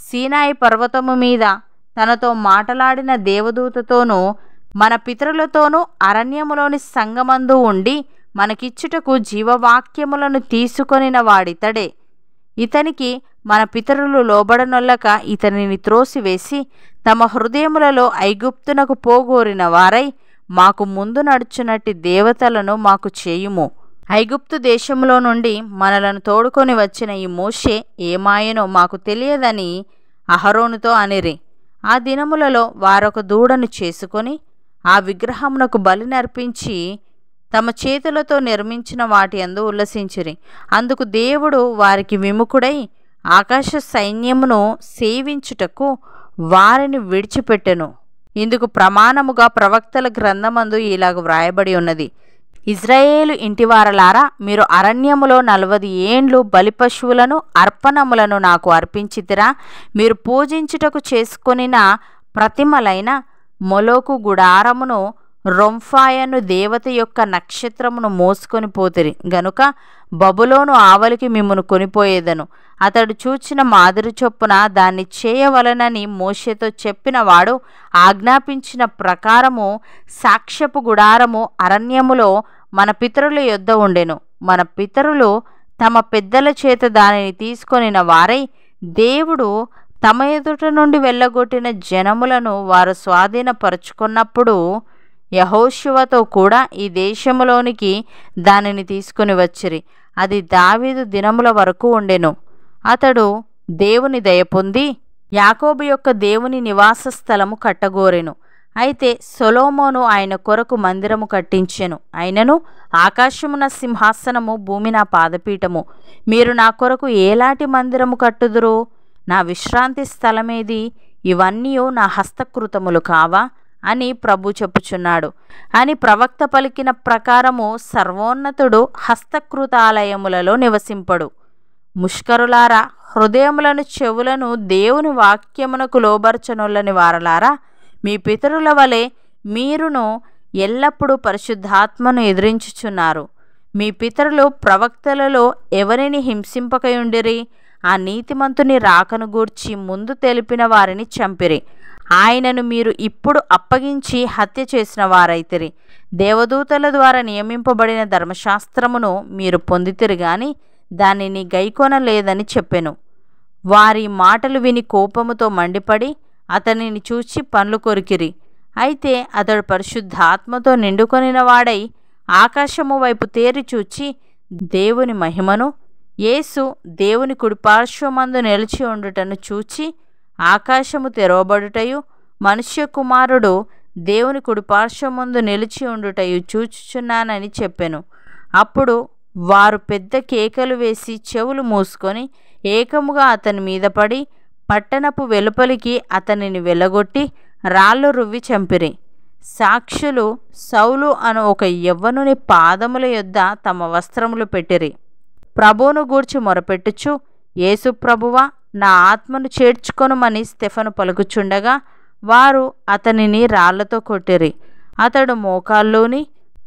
సీనాయి పర్వతము మీద తనతో మాటలాడిన దేవదూతతోనూ మన పితరులతోనూ అరణ్యములోని సంగమందు ఉండి మనకిచ్చుటకు జీవవాక్యములను తీసుకొనిన వాడితడే. ఇతనికి మన పితరులు లోబడనొల్లక ఇతనిని త్రోసివేసి తమ హృదయములలో ఐగుప్తునకు పోగోరిన వారై మాకు ముందు నడుచునట్టి దేవతలను మాకు చేయుము. ఐగుప్తు దేశములో నుండి మనలను తోడుకొని వచ్చిన ఈ మోషే ఏమాయనో మాకు తెలియదని అహరోనుతో అనిరి. ఆ దినములలో వారొక దూడను చేసుకొని ఆ విగ్రహమునకు బలి నర్పించి తమ చేతులతో నిర్మించిన వాటి యందు ఉల్లసించిరి. అందుకు దేవుడు వారికి విముఖుడై ఆకాశ సైన్యమును సేవించుటకు వారిని విడిచిపెట్టెను. ఇందుకు ప్రమాణముగా ప్రవక్తల గ్రంథమందు ఇలాగ వ్రాయబడి ఉన్నది: ఇజ్రాయేలు ఇంటివారలారా, మీరు అరణ్యములో 40 ఏండ్లు బలిపశువులను అర్పణములను నాకు అర్పించితిరా. మీరు పూజించుటకు చేసుకొనిన ప్రతిమలైన మొలోకు గుడారమును రొంఫాయను దేవత యొక్క నక్షత్రమును మోసుకొని పోతిరి గనుక బబులోను ఆవలికి మిమ్మును కొనిపోయేదను. అతడు చూచిన మాదిరి చొప్పున దాన్ని చేయవలనని మోషేతో చెప్పిన వాడు ఆజ్ఞాపించిన ప్రకారము సాక్ష్యపు గుడారము అరణ్యములో మన పితరుల యొద్ద ఉండెను. మన పితరులు తమ పెద్దల చేత దానిని తీసుకొనిన వారై దేవుడు తమ ఎదుట నుండి వెళ్ళగొట్టిన జనములను వారు స్వాధీనపరుచుకున్నప్పుడు యెహోషువతో కూడా ఈ దేశములోనికి దానిని తీసుకుని వచ్చిరి. అది దావీదు దినముల వరకు ఉండెను. అతడు దేవుని దయ పొంది యాకోబు యొక్క దేవుని నివాస స్థలము కట్టగోరెను. అయితే సొలొమోను ఆయన కొరకు మందిరము కట్టించెను. అయినను ఆకాశమున సింహాసనము, భూమి నా పాదపీఠము. మీరు నా కొరకు ఏలాంటి మందిరము కట్టుదురు? నా విశ్రాంతి స్థలమేది? ఇవన్నీ నా హస్తకృతములు కావా అని ప్రభు చెప్పుచున్నాడు అని ప్రవక్త పలికిన ప్రకారము సర్వోన్నతుడు హస్తకృతాలయములలో నివసింపడు. ముష్కరులారా, హృదయములను చెవులను దేవుని వాక్యమునకు లోబర్చనొల్లని వారలారా, మీ పితరుల వలె మీరును ఎల్లప్పుడూ పరిశుద్ధాత్మను ఎదిరించుచున్నారు. మీ పితరులు ప్రవక్తలలో ఎవరిని హింసింపకయుండిరి? ఆ నీతిమంతుని రాకను గూర్చి ముందు తెలిపిన వారిని చంపిరి. ఆయనను మీరు ఇప్పుడు అప్పగించి హత్య చేసిన వారైతిరి. దేవదూతల ద్వారా నియమింపబడిన ధర్మశాస్త్రమును మీరు పొందితిరి గాని దానిని గైకొనలేదని చెప్పెను. వారి మాటలు విని కోపముతో మండిపడి అతనిని చూచి పండ్లు కొరికిరి. అయితే అతడు పరిశుద్ధాత్మతో నిండుకొనిన వాడై ఆకాశము వైపు తేరి చూచి దేవుని మహిమను, యేసు దేవుని కుడిపార్శ్వమందు నిలిచి ఉండుటను చూచి ఆకాశము తెరవబడుటయు మనుష్య కుమారుడు దేవుని కుడిపార్శ్వమందు నిలిచి ఉండుటయు చూచుచున్నానని చెప్పెను. అప్పుడు వారు పెద్ద కేకలు వేసి చెవులు మూసుకొని ఏకముగా అతని మీద పడి పట్టణపు వెలుపలికి అతనిని వెళ్ళగొట్టి రాళ్ళు రువ్వి చంపిరి. సాక్షులు సౌలు అను ఒక యవ్వనుని పాదముల యొద్ద తమ వస్త్రములు పెట్టిరి. ప్రభువును గూర్చి మొరపెట్టుచు, యేసు ప్రభువా, నా ఆత్మను చేర్చుకొనుమని స్టెఫను పలుకుచుండగా వారు అతనిని రాళ్లతో కొట్టిరి. అతడు మోకాల్లోని,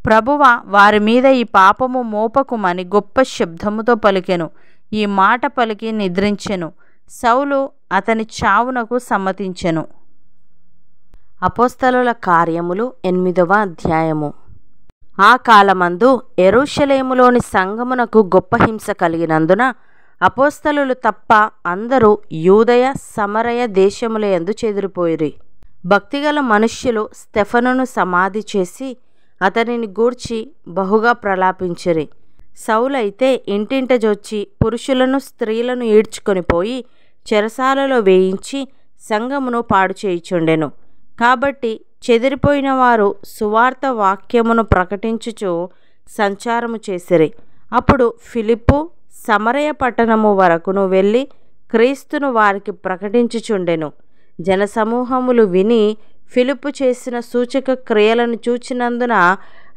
ప్రభువా, వారి మీద ఈ పాపము మోపకుమని గొప్ప శబ్దముతో పలికెను. ఈ మాట పలికి నిద్రించెను. సౌలు అతని చావునకు సమ్మతించెను. అపోస్తలుల కార్యములు 8వ అధ్యాయము. ఆ కాలమందు యెరూషలేములోని సంఘమునకు గొప్ప హింస కలిగినందున అపోస్తలులు తప్ప అందరూ యూదయ సమరయ దేశముల యందు చెదిరిపోయిరి. భక్తిగల మనుష్యులు స్టెఫనును సమాధి చేసి అతనిని గూర్చి బహుగా ప్రలాపించిరి. సౌలైతే ఇంటింట జొచ్చి పురుషులను స్త్రీలను ఈడ్చుకొని పోయి చెరసాలలో వేయించి సంఘమును పాడు చేయుచుండెను. కాబట్టి చెదిరిపోయిన వారు సువార్త వాక్యమును ప్రకటించుచు సంచారము చేసిరి. అప్పుడు ఫిలిప్పు సమరయ పట్టణము వరకును వెళ్ళి క్రీస్తును వారికి ప్రకటించుచుండెను. జనసమూహములు విని ఫిలిప్పు చేసిన సూచక క్రియలను చూచినందున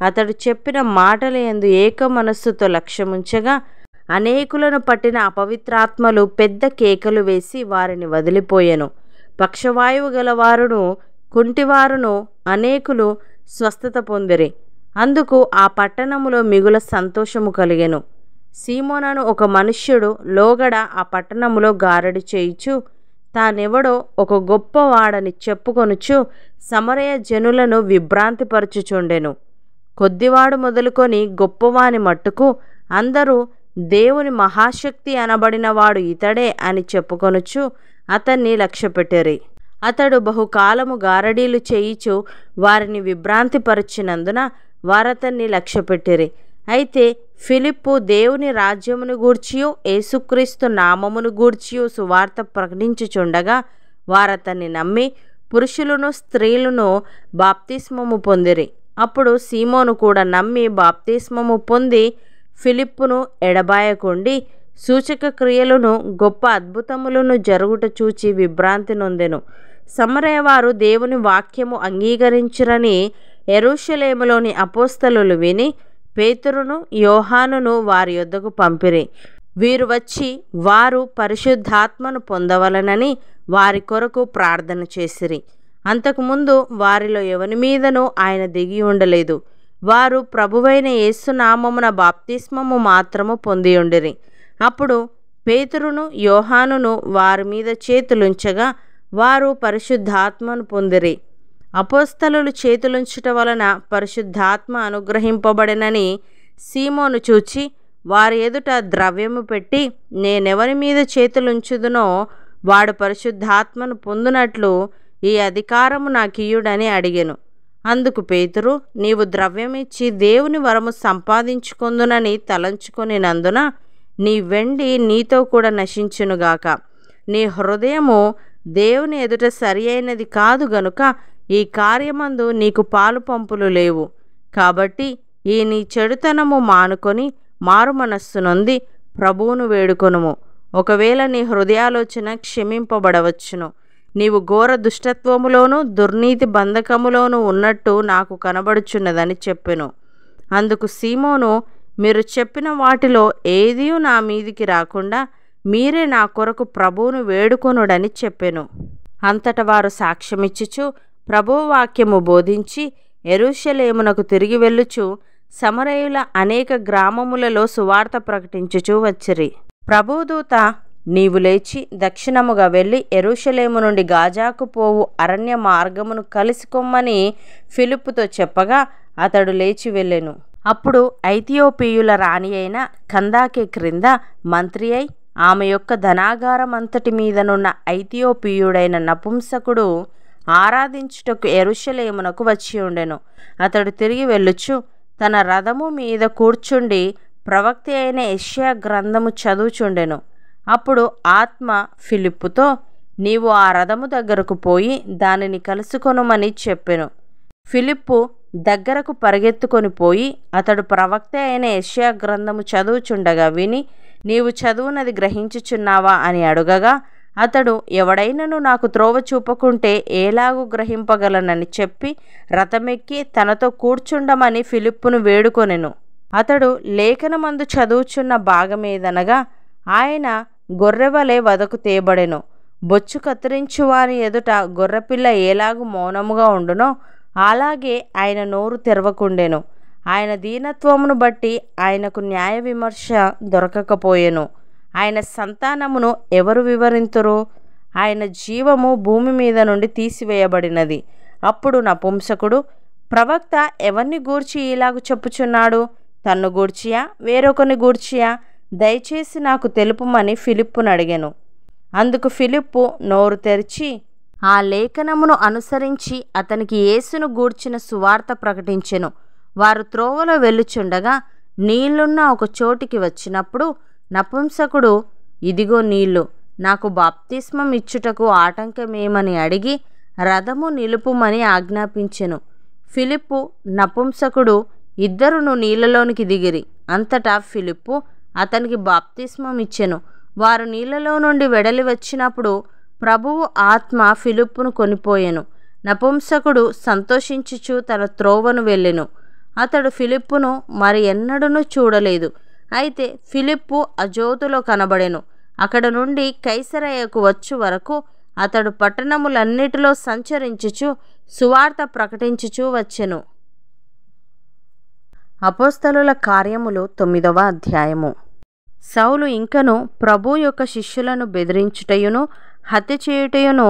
అతడు చెప్పిన మాటల యందు ఏక మనస్సుతో లక్ష్యముంచగా అనేకులను పట్టిన అపవిత్రాత్మలు పెద్ద కేకలు వేసి వారిని వదిలిపోయెను. పక్షవాయువు గలవారును కుంటివారును అనేకులు స్వస్థత పొందిరి. అందుకు ఆ పట్టణములో మిగుల సంతోషము కలిగెను. సీమోనను ఒక మనుష్యుడు లోగడ ఆ పట్టణములో గారడి చేయుచు తానెవడో ఒక గొప్పవాడని చెప్పుకొనుచు సమరయ జనులను విభ్రాంతిపరచుచుండెను. కొద్దివాడు మొదలుకొని గొప్పవాని మట్టుకు అందరూ దేవుని మహాశక్తి అనబడినవాడు ఇతడే అని చెప్పుకొనుచు అతన్ని లక్ష్యపెట్టిరి. అతడు బహుకాలము గారడీలు చేయిచు వారిని విభ్రాంతిపరిచినందున వారతన్ని లక్ష్యపెట్టిరి. అయితే ఫిలిప్పు దేవుని రాజ్యమును గూర్చియు యేసుక్రీస్తు నామమును గూర్చియు సువార్త ప్రకటించుచుండగా వారతన్ని నమ్మి పురుషులను స్త్రీలను బాప్తిస్మము పొందిరి. అప్పుడు సీమోను కూడా నమ్మి బాప్తిస్మము పొంది ఫిలిప్పును ఎడబాయకుండి సూచక క్రియలను గొప్ప అద్భుతములను జరుగుట చూచి విభ్రాంతి నొందెను. సమరయవారు దేవుని వాక్యము అంగీకరించిరని యెరూషలేములోని అపోస్తలులు విని పేతురును యోహానును వారి యొద్దకు పంపిరి. వీరు వచ్చి వారు పరిశుద్ధాత్మను పొందవలనని వారి కొరకు ప్రార్థన చేసిరి. అంతకుముందు వారిలో ఎవని మీదనూ ఆయన దిగి ఉండలేదు. వారు ప్రభువైన యేసు నామమున బాప్తిస్మము మాత్రము పొంది ఉండిరి. అప్పుడు పేతురును యోహానును వారి మీద చేతులుంచగా వారు పరిశుద్ధాత్మను పొందిరి. అపోస్తలులు చేతులుంచుట వలన పరిశుద్ధాత్మ అనుగ్రహింపబడినని సీమోను చూచి వారి ఎదుట ద్రవ్యము పెట్టి, నేనెవరి మీద చేతులుంచుదునో వాడు పరిశుద్ధాత్మను పొందునట్లు ఈ అధికారము నాకియ్యుడని అడిగెను. అందుకు పేతురు, నీవు ద్రవ్యమిచ్చి దేవుని వరము సంపాదించుకొందునని తలంచుకొనినందున నీ వెండి నీతో కూడా నశించునుగాక. నీ హృదయము దేవుని ఎదుట సరి అయినది కాదు గనుక ఈ కార్యమందు నీకు పాలు పంపులు లేవు. కాబట్టి ఈ నీ చెడుతనము మానుకొని మారు మనస్సు నొంది ప్రభువును వేడుకొనుము. ఒకవేళ నీ హృదయాలోచన క్షమింపబడవచ్చును. నీవు ఘోర దుష్టత్వములోను దుర్నీతి బంధకములోను ఉన్నట్టు నాకు కనబడుచున్నదని చెప్పెను. అందుకు సీమోను, మీరు చెప్పిన వాటిలో ఏదియూ నా మీదికి రాకుండా మీరే నా కొరకు ప్రభువును వేడుకొనుడని చెప్పెను. అంతట వారు సాక్ష్యమిచ్చుచు ప్రభువు వాక్యము బోధించి యెరూషలేమునకు తిరిగి వెళ్ళుచు సమరయుల అనేక గ్రామములలో సువార్త ప్రకటించుచూ వచ్చిరి. ప్రభుదూత, నీవు లేచి దక్షిణముగా వెళ్ళి యెరూషలేము నుండి గాజాకు పోవు అరణ్య మార్గమును కలుసుకొమ్మని ఫిలిప్పుతో చెప్పగా అతడు లేచి వెళ్ళెను. అప్పుడు ఐథియోపియుల రాణి అయిన కందాకే క్రింద మంత్రి అయి ఆమె యొక్క ధనాగారం అంతటి మీదనున్న ఐథియోపియుడైన నపుంసకుడు ఆరాధించుటకు యెరూషలేమునకు వచ్చి ఉండెను. అతడు తిరిగి వెళ్ళుచు తన రథము మీద కూర్చుండి ప్రవక్త అయిన యెషయా గ్రంథము చదువుచుండెను. అప్పుడు ఆత్మ ఫిలిప్పుతో, నీవు ఆ రథము దగ్గరకు పోయి దానిని కలుసుకొనుమని చెప్పెను. ఫిలిప్పు దగ్గరకు పరిగెత్తుకొని పోయి అతడు ప్రవక్త అయిన యెషయా గ్రంథము చదువుచుండగా విని, నీవు చదువునది గ్రహించుచున్నావా అని అడుగగా అతడు, ఎవడైనను నాకు త్రోవ చూపకుంటే ఏలాగు గ్రహింపగలనని చెప్పి రథమెక్కి తనతో కూర్చుండమని ఫిలిప్పును వేడుకొనెను. అతడు లేఖనమందు చదువుచున్న భాగమేదనగా, ఆయన గొర్రెవలే వదకు తేబడెను. బొచ్చు కత్తిరించువాని ఎదుట గొర్రెపిల్ల ఏలాగు మౌనముగా ఉండునో అలాగే ఆయన నోరు తెరవకుండెను. ఆయన దీనత్వమును బట్టి ఆయనకు న్యాయ విమర్శ దొరకకపోయెను. ఆయన సంతానమును ఎవరు వివరింతురు? ఆయన జీవము భూమి మీద నుండి తీసివేయబడినది. అప్పుడు నపుంసకుడు, ప్రవక్త ఎవరిని గూర్చి ఇలాగు చెప్పుచున్నాడు? తన్ను గూర్చియా వేరొకని గూర్చియా? దయచేసి నాకు తెలుపుమని ఫిలిప్పును అడిగెను. అందుకు ఫిలిప్పు నోరు తెరిచి ఆ లేఖనమును అనుసరించి అతనికి యేసును గూర్చిన సువార్త ప్రకటించెను. వారు త్రోవలో వెళ్ళుచుండగా నీళ్లున్న ఒక చోటికి వచ్చినప్పుడు నపుంసకుడు, ఇదిగో నీళ్లు, నాకు బాప్తిస్మం ఇచ్చుటకు ఆటంకమేమని అడిగి రథము నిలుపుమని ఆజ్ఞాపించెను. ఫిలిప్పు, నపుంసకుడు ఇద్దరును నీళ్లలోనికి దిగిరి. అంతటా ఫిలిప్పు అతనికి బాప్తిస్మం ఇచ్చెను. వారు నీళ్లలో నుండి వెడలి వచ్చినప్పుడు ప్రభువు ఆత్మ ఫిలిప్పును కొనిపోయెను. నపుంసకుడు సంతోషించుచు తన త్రోవను వెళ్ళెను. అతడు ఫిలిప్పును మరి ఎన్నడూనూ చూడలేదు. అయితే ఫిలిప్పు అజోతులో కనబడెను. అక్కడ నుండి కైసరయకు వచ్చు వరకు అతడు పట్టణములన్నిటిలో సంచరించుచు సువార్త ప్రకటించుచూ వచ్చెను. అపోస్తలుల కార్యములు 9వ అధ్యాయము. సౌలు ఇంకను ప్రభు యొక్క శిష్యులను బెదిరించుటయును హత్య చేయుటయును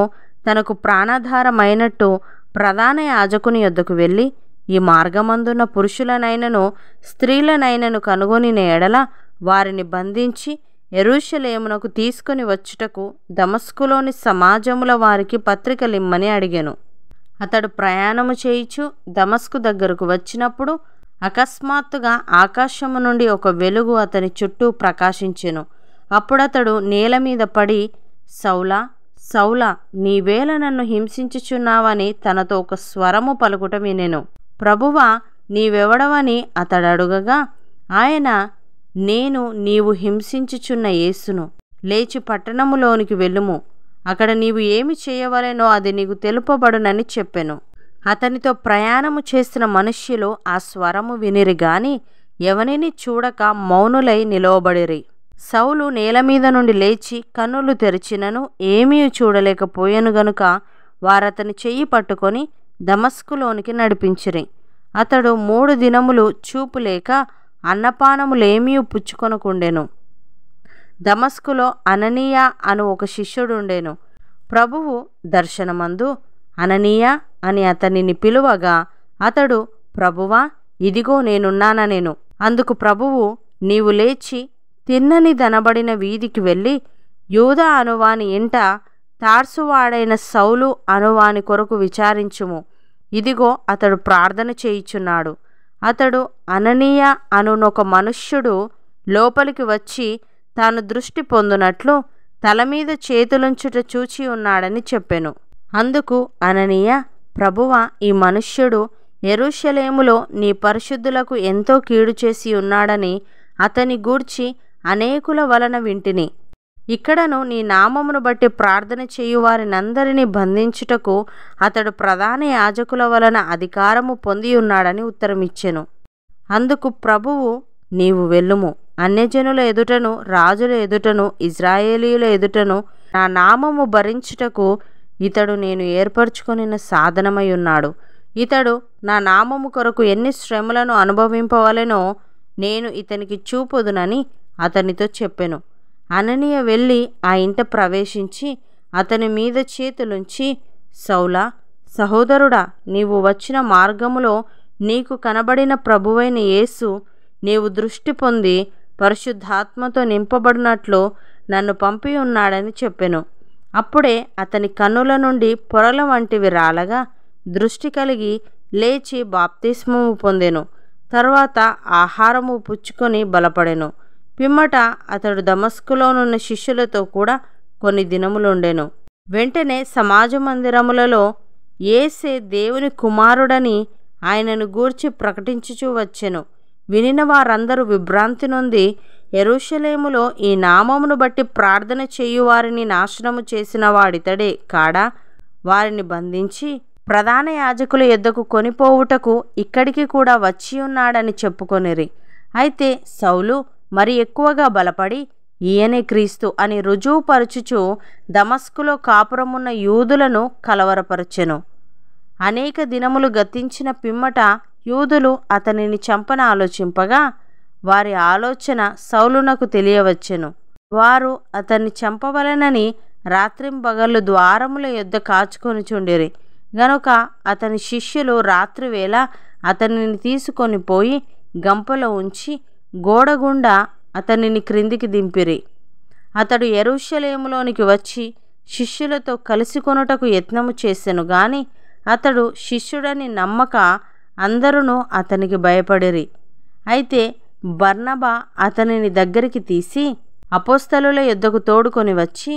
తనకు ప్రాణాధారమైనట్టు ప్రధాన యాజకుని యొద్దకు వెళ్ళి, ఈ మార్గమందున్న పురుషులనైనను స్త్రీలనైనను కనుగొనిన ఎడల వారిని బంధించి యెరూషలేమునకు తీసుకొని వచ్చుటకు దమస్కులోని సమాజముల వారికి పత్రికలిమ్మని అడిగెను. అతడు ప్రయాణము చేయుచు దమస్కు దగ్గరకు వచ్చినప్పుడు అకస్మాత్తుగా ఆకాశము నుండి ఒక వెలుగు అతని చుట్టూ ప్రకాశించెను. అప్పుడతడు నేల మీద పడి, సౌలా సౌలా, నీవేళ నన్ను హింసించుచున్నావని తనతో ఒక స్వరము పలుకుట వినెను. ప్రభువా, నీవెవడవని అతడు అడుగగా ఆయన, నేను నీవు హింసించుచున్న యేసును. లేచి పట్టణములోనికి వెళ్ళుము. అక్కడ నీవు ఏమి చేయవలెనో అది నీకు తెలుపబడునని చెప్పెను. అతనితో ప్రయాణము చేసిన మనుష్యులు ఆ స్వరము వినిరి గాని ఎవనిని చూడక మౌనులై నిలవబడిరి. సౌలు నేల మీద నుండి లేచి కన్నులు తెరిచినను ఏమీ చూడలేకపోయాను గనుక వారతని చెయ్యి పట్టుకొని దమస్కులోనికి నడిపించిరి. అతడు 3 దినములు చూపు లేక అన్నపానములేమీ పుచ్చుకొనకుండెను. దమస్కులో అననీయ అను ఒక శిష్యుడుండెను. ప్రభువు దర్శనమందు అననీయ అని అతనిని పిలువగా అతడు, ప్రభువా, ఇదిగో నేనున్నాననెను. అందుకు ప్రభువు, నీవు లేచి తిన్నని దనబడిన వీధికి వెళ్ళి యూదా అనువాని ఇంట తార్సువాడైన సౌలు అనువాని కొరకు విచారించుము. ఇదిగో అతడు ప్రార్థన చేయుచున్నాడు. అతడు అననీయ అనునొక మనుష్యుడు లోపలికి వచ్చి తాను దృష్టి పొందునట్లు తలమీద చేతులుంచుట చూచి ఉన్నాడని చెప్పెను. అందుకు అననీయ, ప్రభువా, ఈ మనుష్యుడు యెరూషలేములో నీ పరిశుద్ధులకు ఎంతో కీడు చేసి ఉన్నాడని అతని గూర్చి అనేకుల వలన వింటిని. ఇక్కడను నీ నామమును బట్టి ప్రార్థన చేయువారినందరినీ బంధించుటకు అతడు ప్రధాన యాజకుల వలన అధికారము పొంది ఉన్నాడని ఉత్తరమిచ్చెను. అందుకు ప్రభువు, నీవు వెళ్ళుము. అన్యజనుల ఎదుటను రాజుల ఎదుటను ఇజ్రాయేలీయుల ఎదుటను నా నామము భరించుటకు ఇతడు నేను ఏర్పరచుకొనిన సాధనమై ఉన్నాడు. ఇతడు నా నామము కొరకు ఎన్ని శ్రమలను అనుభవింపవలెనో నేను ఇతనికి చూపుదునని అతనితో చెప్పెను. అననీయ వెళ్ళి ఆ ఇంట ప్రవేశించి అతని మీద చేతులుంచి, సౌలా, సహోదరుడా, నీవు వచ్చిన మార్గములో నీకు కనబడిన ప్రభువైన యేసు నీవు దృష్టి పొంది పరిశుద్ధాత్మతో నింపబడినట్లు నన్ను పంపి ఉన్నాడని చెప్పెను. అప్పుడే అతని కన్నుల నుండి పొరల వంటివి రాలగా దృష్టి కలిగి లేచి బాప్తిస్మము పొందెను. తరువాత ఆహారము పుచ్చుకొని బలపడెను. పిమ్మట అతడు దమస్కులోనున్న శిష్యులతో కూడా కొన్ని దినములుండెను. వెంటనే సమాజ మందిరములలో యేసే దేవుని కుమారుడని ఆయనను గూర్చి ప్రకటించుచూ వచ్చెను. వినిన వారందరూ విభ్రాంతి నొంది, యెరూషలేములో ఈ నామమును బట్టి ప్రార్థన చేయువారిని నాశనము చేసిన వాడితడే కాడా? వారిని బంధించి ప్రధాన యాజకుల యొద్దకు కొనిపోవుటకు ఇక్కడికి కూడా వచ్చి ఉన్నాడని చెప్పుకొనిరి. అయితే సౌలు మరి ఎక్కువగా బలపడి, ఈయనే క్రీస్తు అని రుజువుపరచుచు దమస్కులో కాపురమున్న యూదులను కలవరపరచెను. అనేక దినములు గతించిన పిమ్మట యూదులు అతనిని చంపన ఆలోచింపగా వారి ఆలోచన సౌలునకు తెలియవచ్చెను. వారు అతన్ని చంపవలెనని రాత్రింబగళ్ళు ద్వారముల యొద్ద కాచుకొనిచుండిరి. గనుక అతని శిష్యులు రాత్రివేళ అతనిని తీసుకొని పోయి గంపలో ఉంచి గోడగుండా అతనిని క్రిందికి దింపిరి. అతడు యెరూషలేములోనికి వచ్చి శిష్యులతో కలిసి కొనుటకు యత్నము చేసెను గాని అతడు శిష్యుడని నమ్మక అందరూ అతనికి భయపడిరి. అయితే బర్నబా అతనిని దగ్గరికి తీసి అపోస్తలుల యొద్దకు తోడుకొని వచ్చి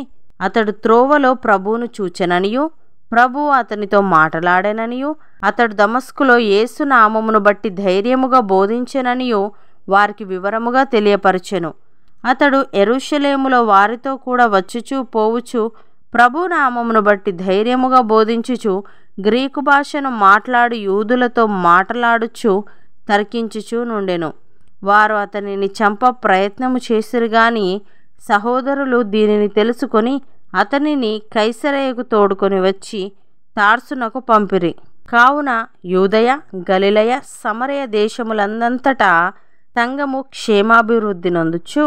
అతడు త్రోవలో ప్రభువును చూచెననియు ప్రభువు అతనితో మాటలాడెననియు అతడు దమస్కులో యేసు నామమును బట్టి ధైర్యముగా బోధించెననియు వారికి వివరముగా తెలియపరచెను. అతడు యెరూషలేములో వారితో కూడా వచ్చుచూ పోవుచు ప్రభు నామమును బట్టి ధైర్యముగా బోధించుచు గ్రీకు భాషను మాట్లాడు యూదులతో మాటలాడుచు తర్కించుచూ నుండెను. వారు అతనిని చంప ప్రయత్నము చేసిరు గాని సహోదరులు దీనిని తెలుసుకొని అతనిని కైసరయకు తోడుకొని వచ్చి తార్సునకు పంపిరి. కావున యూదయ, గలిలయ, సమరయ దేశములందంతటా సంఘము క్షేమాభివృద్ధి నొందుచు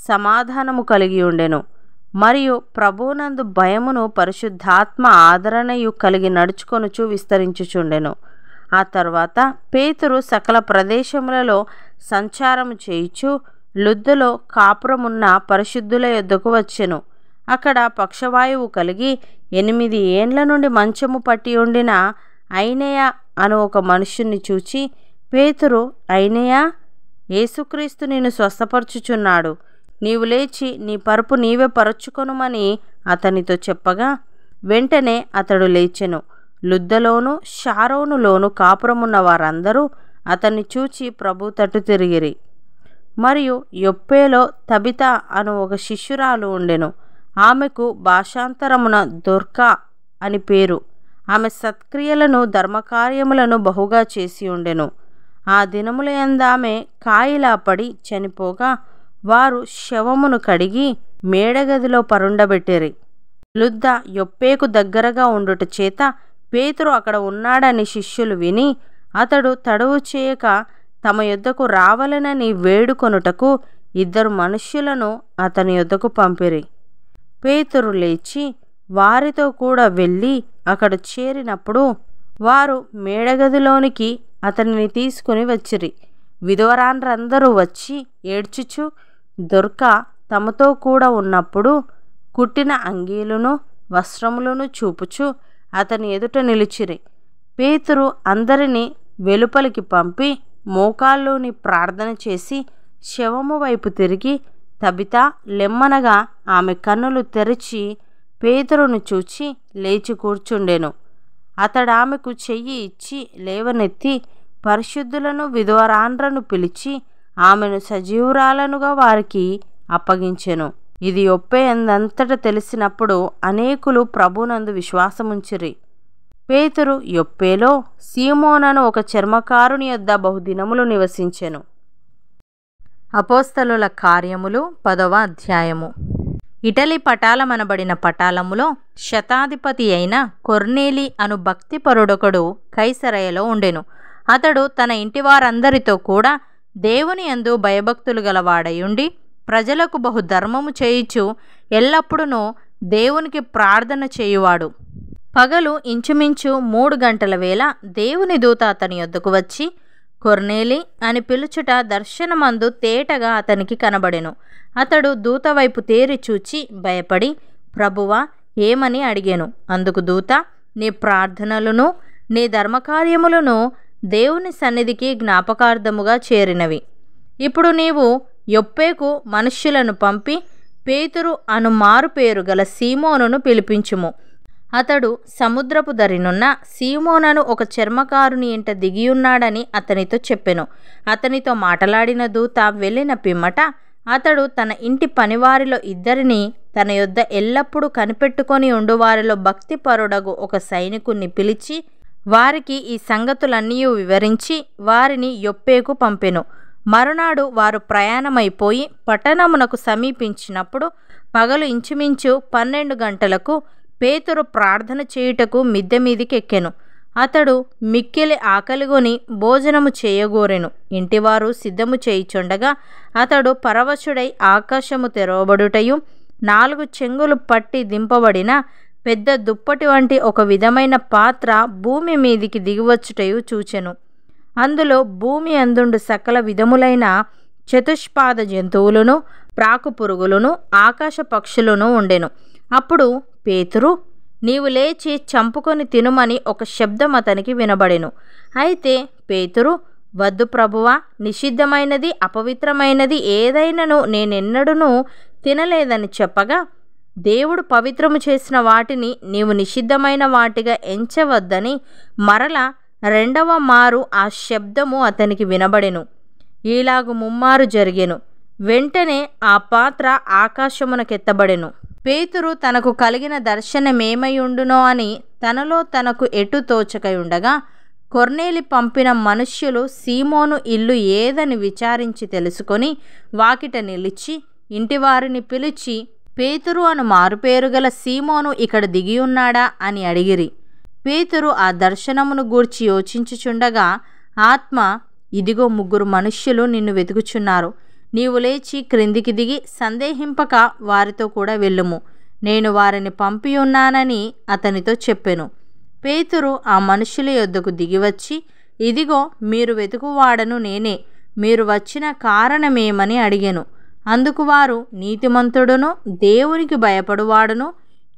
సమాధానము కలిగి ఉండెను. మరియు ప్రభువునందు భయమును పరిశుద్ధాత్మ ఆదరణయు కలిగి నడుచుకొనుచు విస్తరించుచుండెను. ఆ తర్వాత పేతురు సకల ప్రదేశములలో సంచారము చేయుచు లుద్దలో కాపురమున్న పరిశుద్ధుల యొద్దకు వచ్చెను. అక్కడ పక్షవాయువు కలిగి 8 ఏండ్ల నుండి మంచము పట్టి ఉండిన ఐనేయ అను ఒక మనుష్యుని చూచి, పేతురు, ఐనేయ, యేసుక్రీస్తు నిన్ను స్వస్థపరచుచున్నాడు, నీవు లేచి నీ పరుపు నీవే పరచుకొనుమని అతనితో చెప్పగా వెంటనే అతడు లేచెను. లుద్దలోను షారోనులోను కాపురమున్న వారందరూ అతన్ని చూచి ప్రభు తట్టు తిరిగిరి. మరియు యొప్పేలో తబిత అను ఒక శిష్యురాలు ఉండెను. ఆమెకు భాషాంతరమున దొర్కా అని పేరు. ఆమె సత్క్రియలను ధర్మకార్యములను బహుగా చేసి ఉండెను. ఆ దినములయందామె కాయిలా పడి చనిపోగా వారు శవమును కడిగి మేడగదిలో పరుండబెట్టిరి. లుద్ద యొప్పేకు దగ్గరగా ఉండుట చేత పేతురు అక్కడ ఉన్నాడని శిష్యులు విని అతడు తడవు చేయక తమ యొద్దకు రావలెనని వేడుకొనుటకు 2 మనుష్యులను అతని యొద్దకు పంపిరి. పేతురు లేచి వారితో కూడా వెళ్ళి అక్కడ చేరినప్పుడు వారు మేడగదిలోనికి అతనిని తీసుకుని వచ్చిరి. విధవరాండ్రందరూ వచ్చి ఏడ్చుచు దొర్క తమతో కూడా ఉన్నప్పుడు కుట్టిన అంగీలును వస్త్రములను చూపుచు అతని ఎదుట నిలిచిరి. పేతురు అందరినీ వెలుపలికి పంపి మోకాళ్ళూని ప్రార్థన చేసి శవము వైపు తిరిగి తబితా లెమ్మనగా ఆమె కన్నులు తెరిచి పేతురును చూచి లేచి కూర్చుండెను. అతడామెకు చెయ్యి ఇచ్చి లేవనెత్తి పరిశుద్ధులను విధవరాండ్రను పిలిచి ఆమెను సజీవురాలనుగా వారికి అప్పగించెను. ఇది యొప్పే అందంతట తెలిసినప్పుడు అనేకులు ప్రభునందు విశ్వాసముంచిరి. పేతురు యొప్పేలో సీమోనను ఒక చర్మకారుని యొద్ద బహుదినములు నివసించెను. అపోస్తలుల కార్యములు 10వ అధ్యాయము. ఇటలీ పటాలమనబడిన పటాలములో శతాధిపతి అయిన కొర్నేలి అను భక్తిపరుడొకడు కైసరయలో ఉండెను. అతడు తన ఇంటివారందరితో కూడా దేవుని యందు భయభక్తులు గలవాడయుండి ప్రజలకు బహుధర్మము చేయుచు ఎల్లప్పుడూ దేవునికి ప్రార్థన చేయువాడు. పగలు ఇంచుమించు 3 గంటల వేళ దేవుని దూత అతని యొద్దకు వచ్చి కొర్నేలి అని పిలుచుట దర్శనమందు తేటగా అతనికి కనబడెను. అతడు దూత వైపు తేరి చూచి భయపడి ప్రభువా ఏమని అడిగాను. అందుకు దూత నీ ప్రార్థనలను నీ ధర్మకార్యములను దేవుని సన్నిధికి జ్ఞాపకార్థముగా చేరినవి. ఇప్పుడు నీవు యొప్పేకు మనుష్యులను పంపి పేతురు అను మారుపేరు గల సీమోనును పిలిపించుము. అతడు సముద్రపు దరినున్న సీమోనను ఒక చర్మకారుని ఇంట దిగియున్నాడని అతనితో చెప్పెను. అతనితో మాటలాడిన దూత వెళ్ళిన పిమ్మట అతడు తన ఇంటి పనివారిలో 2 తన యొద్ద ఎల్లప్పుడూ కనిపెట్టుకొని ఉండువారిలో భక్తిపరుడగు ఒక సైనికుణ్ణి పిలిచి వారికి ఈ సంగతులన్నీ వివరించి వారిని యొప్పేకు పంపెను. మరునాడు వారు ప్రయాణమైపోయి పట్టణమునకు సమీపించినప్పుడు పగలు ఇంచుమించు 12 గంటలకు పేతురు ప్రార్థన చేయుటకు మిద్దె మీదికెక్కెను. అతడు మిక్కిలి ఆకలిగొని భోజనము చేయగోరెను. ఇంటివారు సిద్ధము చేయుచుండగా అతడు పరవశుడై ఆకాశము తెరవబడుటయు 4 చెంగులు పట్టి దింపబడిన పెద్ద దుప్పటి వంటి ఒక విధమైన పాత్ర భూమి మీదికి దిగివచ్చుటయు చూచెను. అందులో భూమి అందుండు సకల విధములైన చతుష్పాద జంతువులను ప్రాకు పురుగులను ఆకాశ పక్షులను ఉండెను. అప్పుడు పేతురు నీవు లేచి చంపుకొని తినుమని ఒక శబ్దం అతనికి వినబడెను. అయితే పేతురు వద్దు ప్రభువా, నిషిద్ధమైనది అపవిత్రమైనది ఏదైనను నేనెన్నడూనూ తినలేదని చెప్పగా దేవుడు పవిత్రము చేసిన వాటిని నీవు నిషిద్ధమైన వాటిగా ఎంచవద్దని మరల 2వ మారు ఆ శబ్దము అతనికి వినబడెను. ఈలాగు 3 మారు జరిగెను. వెంటనే ఆ పాత్ర ఆకాశమునకెత్తబడెను. పేతురు తనకు కలిగిన దర్శనమేమైయుండునో అని తనలో తనకు ఎటు తోచకయుండగా కొర్నేలి పంపిన మనుష్యులు సీమోను ఇల్లు ఏదని విచారించి తెలుసుకొని వాకిట నిలిచి ఇంటివారిని పిలిచి పేతురు అను మారుపేరు గల సీమోను ఇక్కడ దిగియున్నాడా అని అడిగిరి. పేతురు ఆ దర్శనమును గూర్చి యోచించుచుండగా ఆత్మ ఇదిగో 3 మనుష్యులు నిన్ను వెతుకుచున్నారు. నీవు లేచి క్రిందికి దిగి సందేహింపక వారితో కూడా వెళ్ళుము. నేను వారిని పంపియున్నానని అతనితో చెప్పెను. పేతురు ఆ మనుష్యుల యొద్దకు దిగివచ్చి ఇదిగో మీరు వెతుకువాడను నేనే, మీరు వచ్చిన కారణమేమని అడిగెను. అందుకు వారు నీతిమంతుడును దేవునికి భయపడువాడును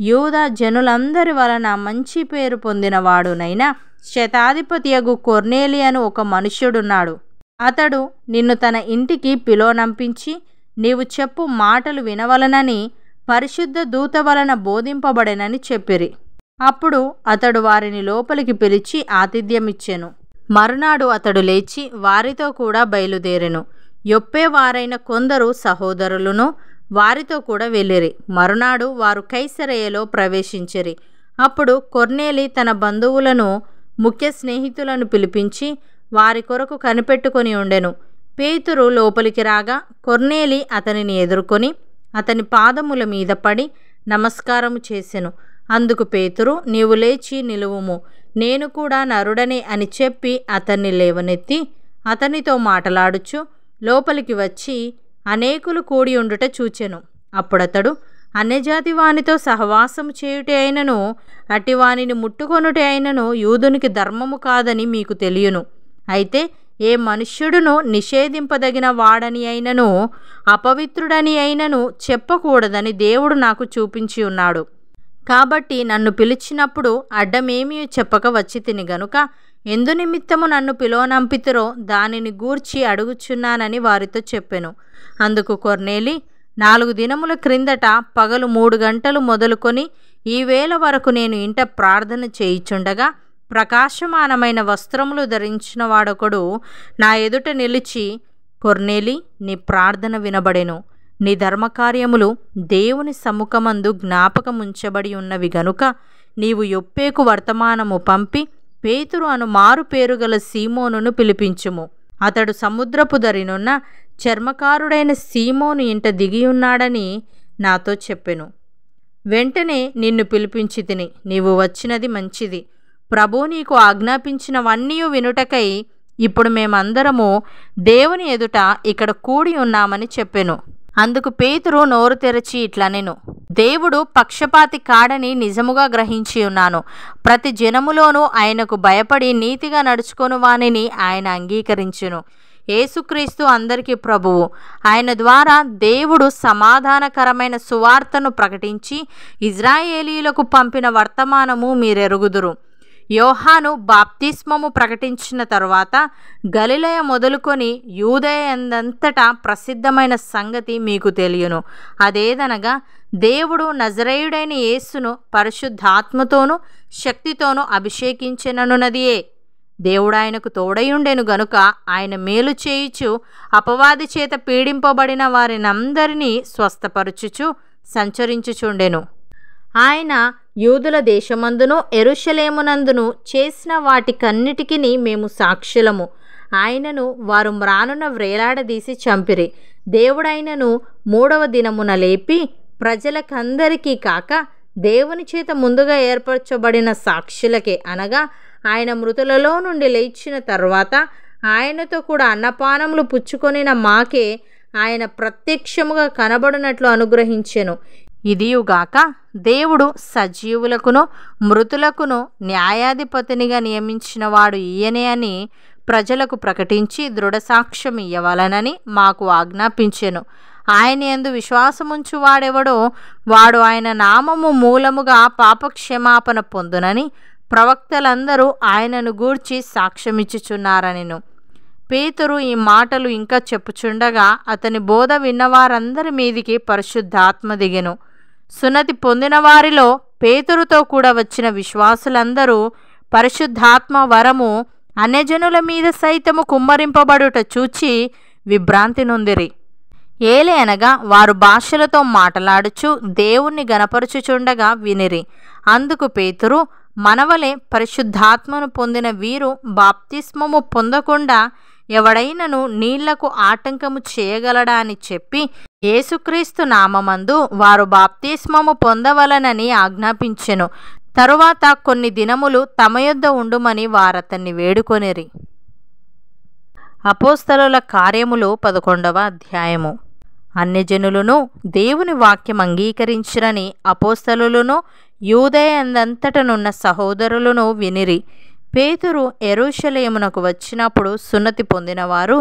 యూదా జనులందరి వలన మంచి పేరు పొందినవాడునైనా శతాధిపతియగు కొర్నేలి అను ఒక మనుష్యుడున్నాడు. అతడు నిన్ను తన ఇంటికి పిలువనంపించి నీవు చెప్పు మాటలు వినవలనని పరిశుద్ధ దూత వలన బోధింపబడెనని చెప్పిరి. అప్పుడు అతడు వారిని లోపలికి పిలిచి ఆతిథ్యమిచ్చెను. మరునాడు అతడు లేచి వారితో కూడా బయలుదేరెను. యొప్పే వారైన కొందరు సహోదరులను వారితో కూడా వెళ్ళిరి. మరునాడు వారు కైసరయలో ప్రవేశించిరి. అప్పుడు కొర్నేలి తన బంధువులను ముఖ్య స్నేహితులను పిలిపించి వారి కొరకు కనిపెట్టుకొని ఉండెను. పేతురు లోపలికి రాగా కొర్నేలి అతనిని ఎదుర్కొని అతని పాదముల మీద పడి నమస్కారము చేసెను. అందుకు పేతురు, నీవు లేచి నిలువుము, నేను కూడా నరుడనే అని చెప్పి అతన్ని లేవనెత్తి అతనితో మాటలాడుచు లోపలికి వచ్చి అనేకులు కూడి ఉండుట చూచెను. అప్పుడతడు, అన్యజాతి వానితో సహవాసము చేయుటే అయినను అటివానిని ముట్టుకొనుటే అయినను యూదునికి ధర్మము కాదని మీకు తెలియను. అయితే ఏ మనుష్యుడును నిషేధింపదగిన వాడని అయినను అపవిత్రుడని అయినను చెప్పకూడదని దేవుడు నాకు చూపించి ఉన్నాడు. కాబట్టి నన్ను పిలిచినప్పుడు అడ్డమేమీ చెప్పక వచ్చి తిని గనుక ఎందు నిమిత్తము నన్ను పిలువనంపితిరో దానిని గూర్చి అడుగుచున్నానని వారితో చెప్పెను. అందుకు కొర్నేలి, 4 దినముల క్రిందట పగలు 3 గంటలు మొదలుకొని ఈ వేళ వరకు నేను ఇంట ప్రార్థన చేయుచుండగా ప్రకాశమానమైన వస్త్రములు ధరించిన వాడొకడు నా ఎదుట నిలిచి, కొర్నేలి, నీ ప్రార్థన వినబడెను, నీ ధర్మకార్యములు దేవుని సముఖమందు జ్ఞాపకముంచబడి ఉన్నవి గనుక నీవు యొప్పేకు వర్తమానము పంపి పేతురు అను మారు పేరు గల సీమోనును పిలిపించుము. అతడు సముద్రపు దరినున్న చర్మకారుడైన సీమోను ఇంట దిగియున్నాడని నాతో చెప్పెను. వెంటనే నిన్ను పిలిపించి తిని, నీవు వచ్చినది మంచిది. ప్రభు నీకు ఆజ్ఞాపించినవన్నీ వినుటకై ఇప్పుడు మేమందరము దేవుని ఎదుట ఇక్కడ కూడి ఉన్నామని చెప్పెను. అందుకు పేతురు నోరు తెరచి ఇట్లనెను, దేవుడు పక్షపాతి కాడని నిజముగా గ్రహించి ఉన్నాను. ప్రతి జనములోనూ ఆయనకు భయపడి నీతిగా నడుచుకొను వానిని ఆయన అంగీకరించును. యేసుక్రీస్తు అందరికీ ప్రభువు. ఆయన ద్వారా దేవుడు సమాధానకరమైన సువార్తను ప్రకటించి ఇజ్రాయేలీయులకు పంపిన వర్తమానము మీరెరుగుదురు. యోహాను బాప్తిస్మము ప్రకటించిన తరువాత గలిలయ మొదలుకొని యూదయందంతటా ప్రసిద్ధమైన సంగతి మీకు తెలియను. అదేదనగా దేవుడు నజరేయుడైన యేసును పరిశుద్ధాత్మతోనూ శక్తితోనూ అభిషేకించెననున్నదియే. దేవుడు ఆయనకు తోడయుండెను గనుక ఆయన మేలు చేయుచు అపవాది చేత పీడింపబడిన వారినందరినీ స్వస్థపరచుచు సంచరించుచుండెను. ఆయన యూదుల దేశమందును యెరూషలేమునందును చేసిన వాటికన్నిటికీ మేము సాక్షులము. ఆయనను వారు మ్రానున వ్రేలాడదీసి చంపిరి. దేవుడైనను 3వ దినమున లేపి ప్రజలకందరికీ కాక దేవుని చేత ముందుగా ఏర్పరచబడిన సాక్షులకే, అనగా ఆయన మృతులలో నుండి లేచిన తర్వాత ఆయనతో కూడా అన్నపానములు పుచ్చుకొనిన మాకే ఆయన ప్రత్యక్షముగా కనబడినట్లు అనుగ్రహించెను. ఇదియుగాక దేవుడు సజీవులకును మృతులకును న్యాయాధిపతినిగా నియమించిన వాడు ఈయనే అని ప్రజలకు ప్రకటించి దృఢసాక్ష్యం ఇయ్యవలనని మాకు ఆజ్ఞాపించెను. ఆయన యందు విశ్వాసముంచు వాడెవడో వాడు ఆయన నామము మూలముగా పాపక్షమాపణ పొందునని ప్రవక్తలందరూ ఆయనను గూర్చి సాక్ష్యమిచ్చుచున్నారనెను. పేతురు ఈ మాటలు ఇంకా చెప్పుచుండగా అతని బోధ విన్నవారందరి మీదికి పరిశుద్ధాత్మ దిగెను. సున్నతి పొందిన వారిలో పేతురుతో కూడా వచ్చిన విశ్వాసులందరూ పరిశుద్ధాత్మ వరము అన్యజనుల మీద సైతము కుమ్మరింపబడుట చూచి విభ్రాంతి నొందిరి. ఏలే అనగా వారు భాషలతో మాటలాడుచు దేవుణ్ణి గనపరుచుచుండగా వినిరి. అందుకు పేతురు, మనవలే పరిశుద్ధాత్మను పొందిన వీరు బాప్తిస్మము పొందకుండా ఎవడైనను నీళ్లకు ఆటంకము చేయగలడా అని చెప్పి యేసుక్రీస్తు నామమందు వారు బాప్తిస్మము పొందవలనని ఆజ్ఞాపించెను. తరువాత కొన్ని దినములు తమ యొద్ద ఉండుమని వారతన్ని వేడుకొనిరి. అపోస్తలుల కార్యములు 11వ అధ్యాయము. అన్యజనులను దేవుని వాక్యం అంగీకరించిరని అపోస్తలులను యూదయందంతటనున్న సహోదరులను వినిరి. పేతురు యెరూషలేమునకు వచ్చినప్పుడు సున్నతి పొందినవారు,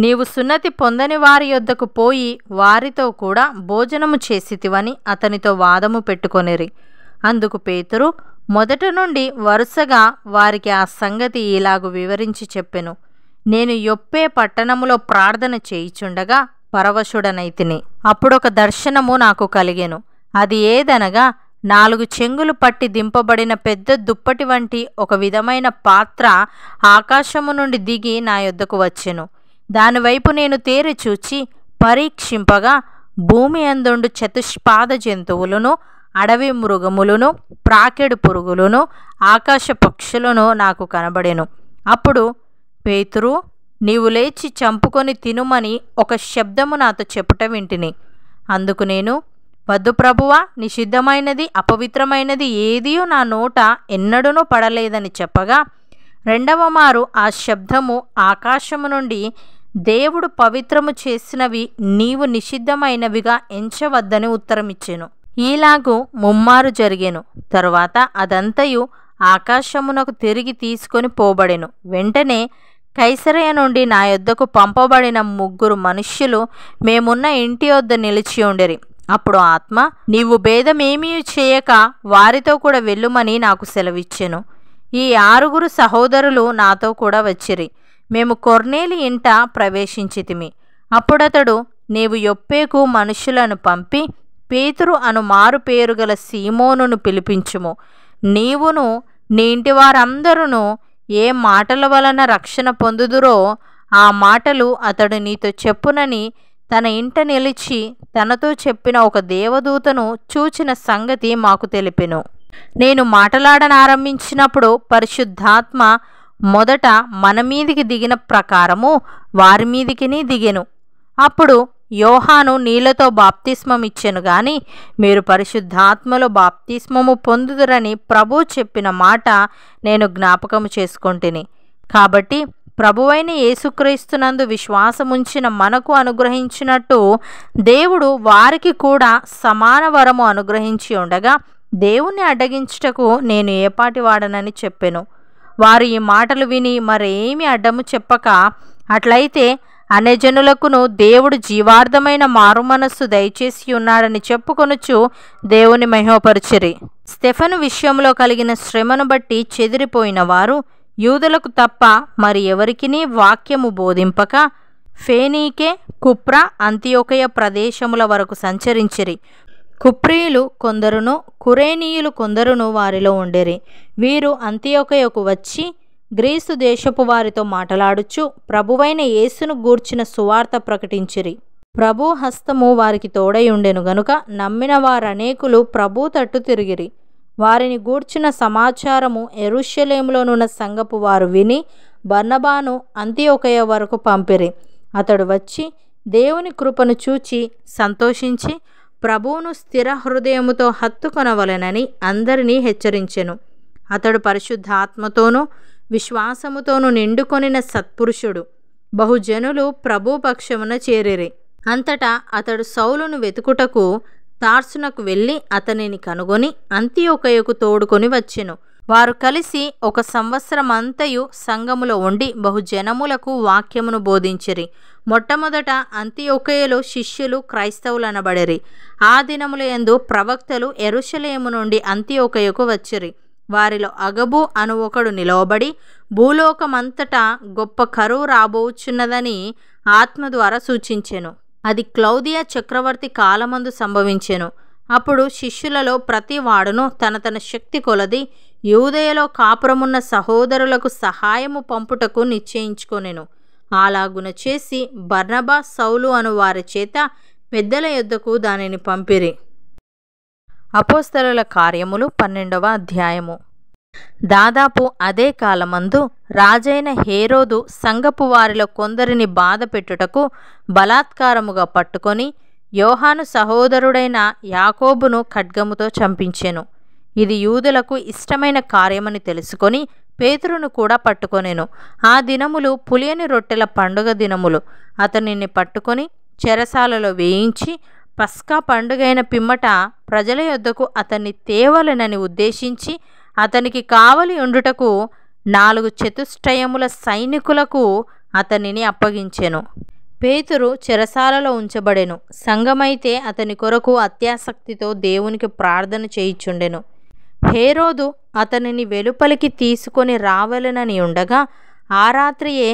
నీవు సున్నతి పొందని వారి యొద్దకు పోయి వారితో కూడా భోజనము చేసితివని అతనితో వాదము పెట్టుకొనిరి. అందుకు పేతురు మొదట నుండి వరుసగా వారికి ఆ సంగతి ఇలాగు వివరించి చెప్పెను. నేను యొప్పే పట్టణములో ప్రార్థన చేయుచుండగా పరవశుడనైతిని. అప్పుడొక దర్శనము నాకు కలిగెను. అది ఏదనగా 4 చెంగులు పట్టి దింపబడిన పెద్ద దుప్పటి వంటి ఒక విధమైన పాత్ర ఆకాశము నుండి దిగి నా యొద్దకు వచ్చెను. దానివైపు నేను తేరి చూచి పరీక్షింపగా భూమి అందుండు చతుష్పాద జంతువులను, అడవి మృగములను, ప్రాకెడు పురుగులను, ఆకాశ పక్షులను నాకు కనబడెను. అప్పుడు పేతురు, నీవు లేచి చంపుకొని తినుమని ఒక శబ్దము నాతో చెప్పుట వింటిని. అందుకు నేను, వద్దు ప్రభువా, నిషిద్ధమైనది అపవిత్రమైనది ఏదియూ నా నోట ఎన్నడూనూ పడలేదని చెప్పగా, రెండవ మారు ఆ శబ్దము ఆకాశము నుండి, దేవుడు పవిత్రము చేసినవి నీవు నిషిద్ధమైనవిగా ఎంచవద్దని ఉత్తరమిచ్చెను. ఈలాగు ముమ్మారు జరిగెను. తరువాత అదంతయు ఆకాశమునకు తిరిగి తీసుకొని పోబడెను. వెంటనే కైసరయ నుండి నా యొద్దకు పంపబడిన 3 మనుష్యులు మేమున్న ఇంటి వద్ద నిలిచి ఉండెరి. అప్పుడు ఆత్మ, నీవు భేదమేమీ చేయక వారితో కూడా వెళ్ళుమని నాకు సెలవిచ్చెను. ఈ 6 సహోదరులు నాతో కూడా వచ్చిరి. మేము కొర్నేలి ఇంట ప్రవేశించితిమి. అప్పుడతడు, నీవు యొప్పేకు మనుషులను పంపి పేతురు అను మారు పేరు గల సీమోనును పిలిపించుము. నీవును నీ ఇంటి వారందరూ ఏ మాటల వలన రక్షణ పొందుదురో ఆ మాటలు అతడు నీతో చెప్పునని తన ఇంట నిలిచి తనతో చెప్పిన ఒక దేవదూతను చూచిన సంగతి మాకు తెలిపెను. నేను మాటలాడనారంభించినప్పుడు పరిశుద్ధాత్మ మొదట మన మీదికి దిగిన ప్రకారము వారి మీదికిని దిగెను. అప్పుడు యోహాను నీళ్లతో బాప్తిస్మం ఇచ్చెను గాని మీరు పరిశుద్ధాత్మలో బాప్తిస్మము పొందుదురని ప్రభు చెప్పిన మాట నేను జ్ఞాపకము చేసుకొంటిని. కాబట్టి ప్రభువైన యేసుక్రీస్తునందు విశ్వాసముంచిన మనకు అనుగ్రహించినట్టు దేవుడు వారికి కూడా సమాన వరము అనుగ్రహించి ఉండగా దేవుణ్ణి అడ్డగించుటకు నేను ఏపాటి వాడనని చెప్పెను. వారు ఈ మాటలు విని మరేమి అడ్డము చెప్పక, అట్లయితే అన్యజనులకును దేవుడు జీవార్థమైన మారుమనస్సు దయచేసి ఉన్నాడని చెప్పుకొనుచు దేవుని మహిమపరచిరి. స్టెఫను విషయంలో కలిగిన శ్రమను బట్టి చెదిరిపోయిన వారు యూదులకు తప్ప మరి ఎవరికినీ వాక్యము బోధింపక ఫేనీకే, కుప్ర, అంతియోకయ ప్రదేశముల వరకు సంచరించిరి. కుప్రీయులు కొందరును కురేనీయులు కొందరును వారిలో ఉండేరి. వీరు అంతియోకయకు వచ్చి గ్రీసు దేశపు వారితో మాటలాడుచు ప్రభువైన యేసును గూర్చిన సువార్త ప్రకటించిరి. ప్రభు హస్తము వారికి తోడై ఉండెను గనుక నమ్మిన వారనేకులు ప్రభు తట్టు తిరిగిరి. వారిని గూర్చిన సమాచారము యెరూషలేములోనున్న సంఘపు వారు విని బర్నబాను అంతియోకయ వరకు పంపిరి. అతడు వచ్చి దేవుని కృపను చూచి సంతోషించి ప్రభువును స్థిర హృదయముతో హత్తుకొనవలెనని అందరినీ హెచ్చరించెను. అతడు పరిశుద్ధాత్మతోనూ విశ్వాసముతోనూ నిండుకొనిన సత్పురుషుడు. బహుజనులు ప్రభు పక్షమున చేరిరి. అంతటా అతడు సౌలును వెతుకుటకు తార్సునకు వెళ్ళి అతనిని కనుగొని అంతియోకయకు తోడుకొని వచ్చెను. వారు కలిసి 1 సంవత్సరమంతయు సంఘములో ఉండి బహుజనములకు వాక్యమును బోధించిరి. మొట్టమొదట అంతియోకయలో శిష్యులు క్రైస్తవులనబడిరి. ఆ దినముల యందు ప్రవక్తలు యెరూషలేము నుండి అంతియోకయకు వచ్చిరి. వారిలో అగబు అను ఒకడు నిలవబడి భూలోకమంతటా గొప్ప కరువు రాబోచున్నదని ఆత్మ ద్వారా సూచించెను. అది క్లౌదియ చక్రవర్తి కాలమందు సంభవించెను. అప్పుడు శిష్యులలో ప్రతి వాడును తన శక్తి కొలది యూదయలో కాపురమున్న సహోదరులకు సహాయము పంపుటకు నిశ్చయించుకొనెను. అలాగున చేసి బర్నబా, సౌలు అను వారి చేత పెద్దల యొద్దకు దానిని పంపిరి. అపోస్తలుల కార్యములు 12వ అధ్యాయము. దాదాపు అదే కాలమందు రాజైన హేరోదు సంఘపు వారిలో కొందరిని బాధ పెట్టుటకు బలాత్కారముగా పట్టుకొని యోహాను సహోదరుడైన యాకోబును ఖడ్గముతో చంపించెను. ఇది యూదులకు ఇష్టమైన కార్యమని తెలుసుకొని పేతురును కూడా పట్టుకొనెను. ఆ దినములు పులియని రొట్టెల పండుగ దినములు. అతనిని పట్టుకొని చెరసాలలో వేయించి పస్కా పండుగైన పిమ్మట ప్రజల యొద్దకు అతన్ని తేవలెనని ఉద్దేశించి అతనికి కావలి ఉండుటకు 4 చతుష్టయముల సైనికులకు అతనిని అప్పగించెను. పేతురు చెరసాలలో ఉంచబడెను. సంఘమైతే అతని కొరకు అత్యాసక్తితో దేవునికి ప్రార్థన చేయుచుండెను. హేరోదు అతనిని వెలుపలికి తీసుకొని రావలెనని ఉండగా ఆ రాత్రియే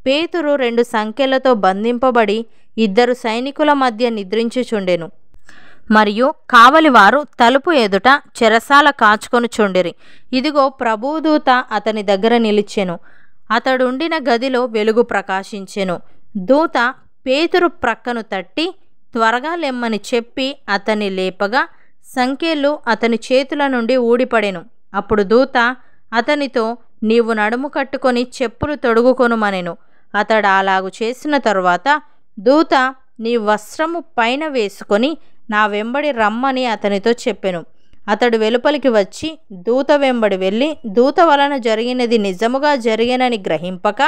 పేతురు 2 సంకెళ్లతో బంధింపబడి 2 సైనికుల మధ్య నిద్రించుచుండెను. మరియు కావలివారు తలుపు ఎదుట చెరసాల కాచుకొనుచుండిరి. ఇదిగో ప్రభుదూత అతని దగ్గర నిలిచెను. అతడుండిన గదిలో వెలుగు ప్రకాశించెను. దూత పేతురు ప్రక్కను తట్టి త్వరగా లెమ్మని చెప్పి అతన్ని లేపగా సంకెళ్ళు అతని చేతుల నుండి ఊడిపడెను. అప్పుడు దూత అతనితో, నీవు నడుము కట్టుకొని చెప్పులు తొడుగుకొనుమనెను. అతడు అలాగు చేసిన తరువాత దూత, నీ వస్త్రము పైన వేసుకొని నా వెంబడి రమ్మని అతనితో చెప్పెను. అతడు వెలుపలికి వచ్చి దూత వెంబడి వెళ్ళి దూత వలన జరిగినది నిజముగా జరిగెనని గ్రహింపక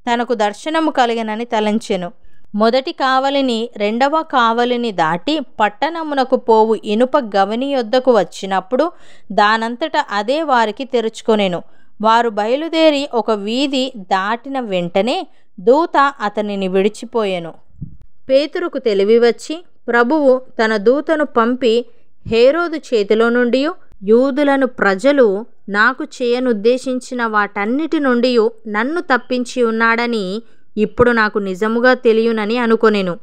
తనకు దర్శనము కలిగెనని తలంచెను. మొదటి కావలిని రెండవ కావలిని దాటి పట్టణమునకు పోవు ఇనుప గవని యొద్దకు వచ్చినప్పుడు దానంతట అదే వారికి తెరుచుకొనెను. వారు బయలుదేరి ఒక వీధి దాటిన వెంటనే దూత అతనిని విడిచిపోయెను. పేతురుకు తెలివి వచ్చి ప్రభువు తన దూతను పంపి హేరోదు చేతిలో నుండి యూదులను ప్రజలు నాకు చేయనుద్దేశించిన వాటన్నిటి నుండి నన్ను తప్పించి ఉన్నాడని ఇప్పుడు నాకు నిజముగా తెలియనని అనుకొనెను.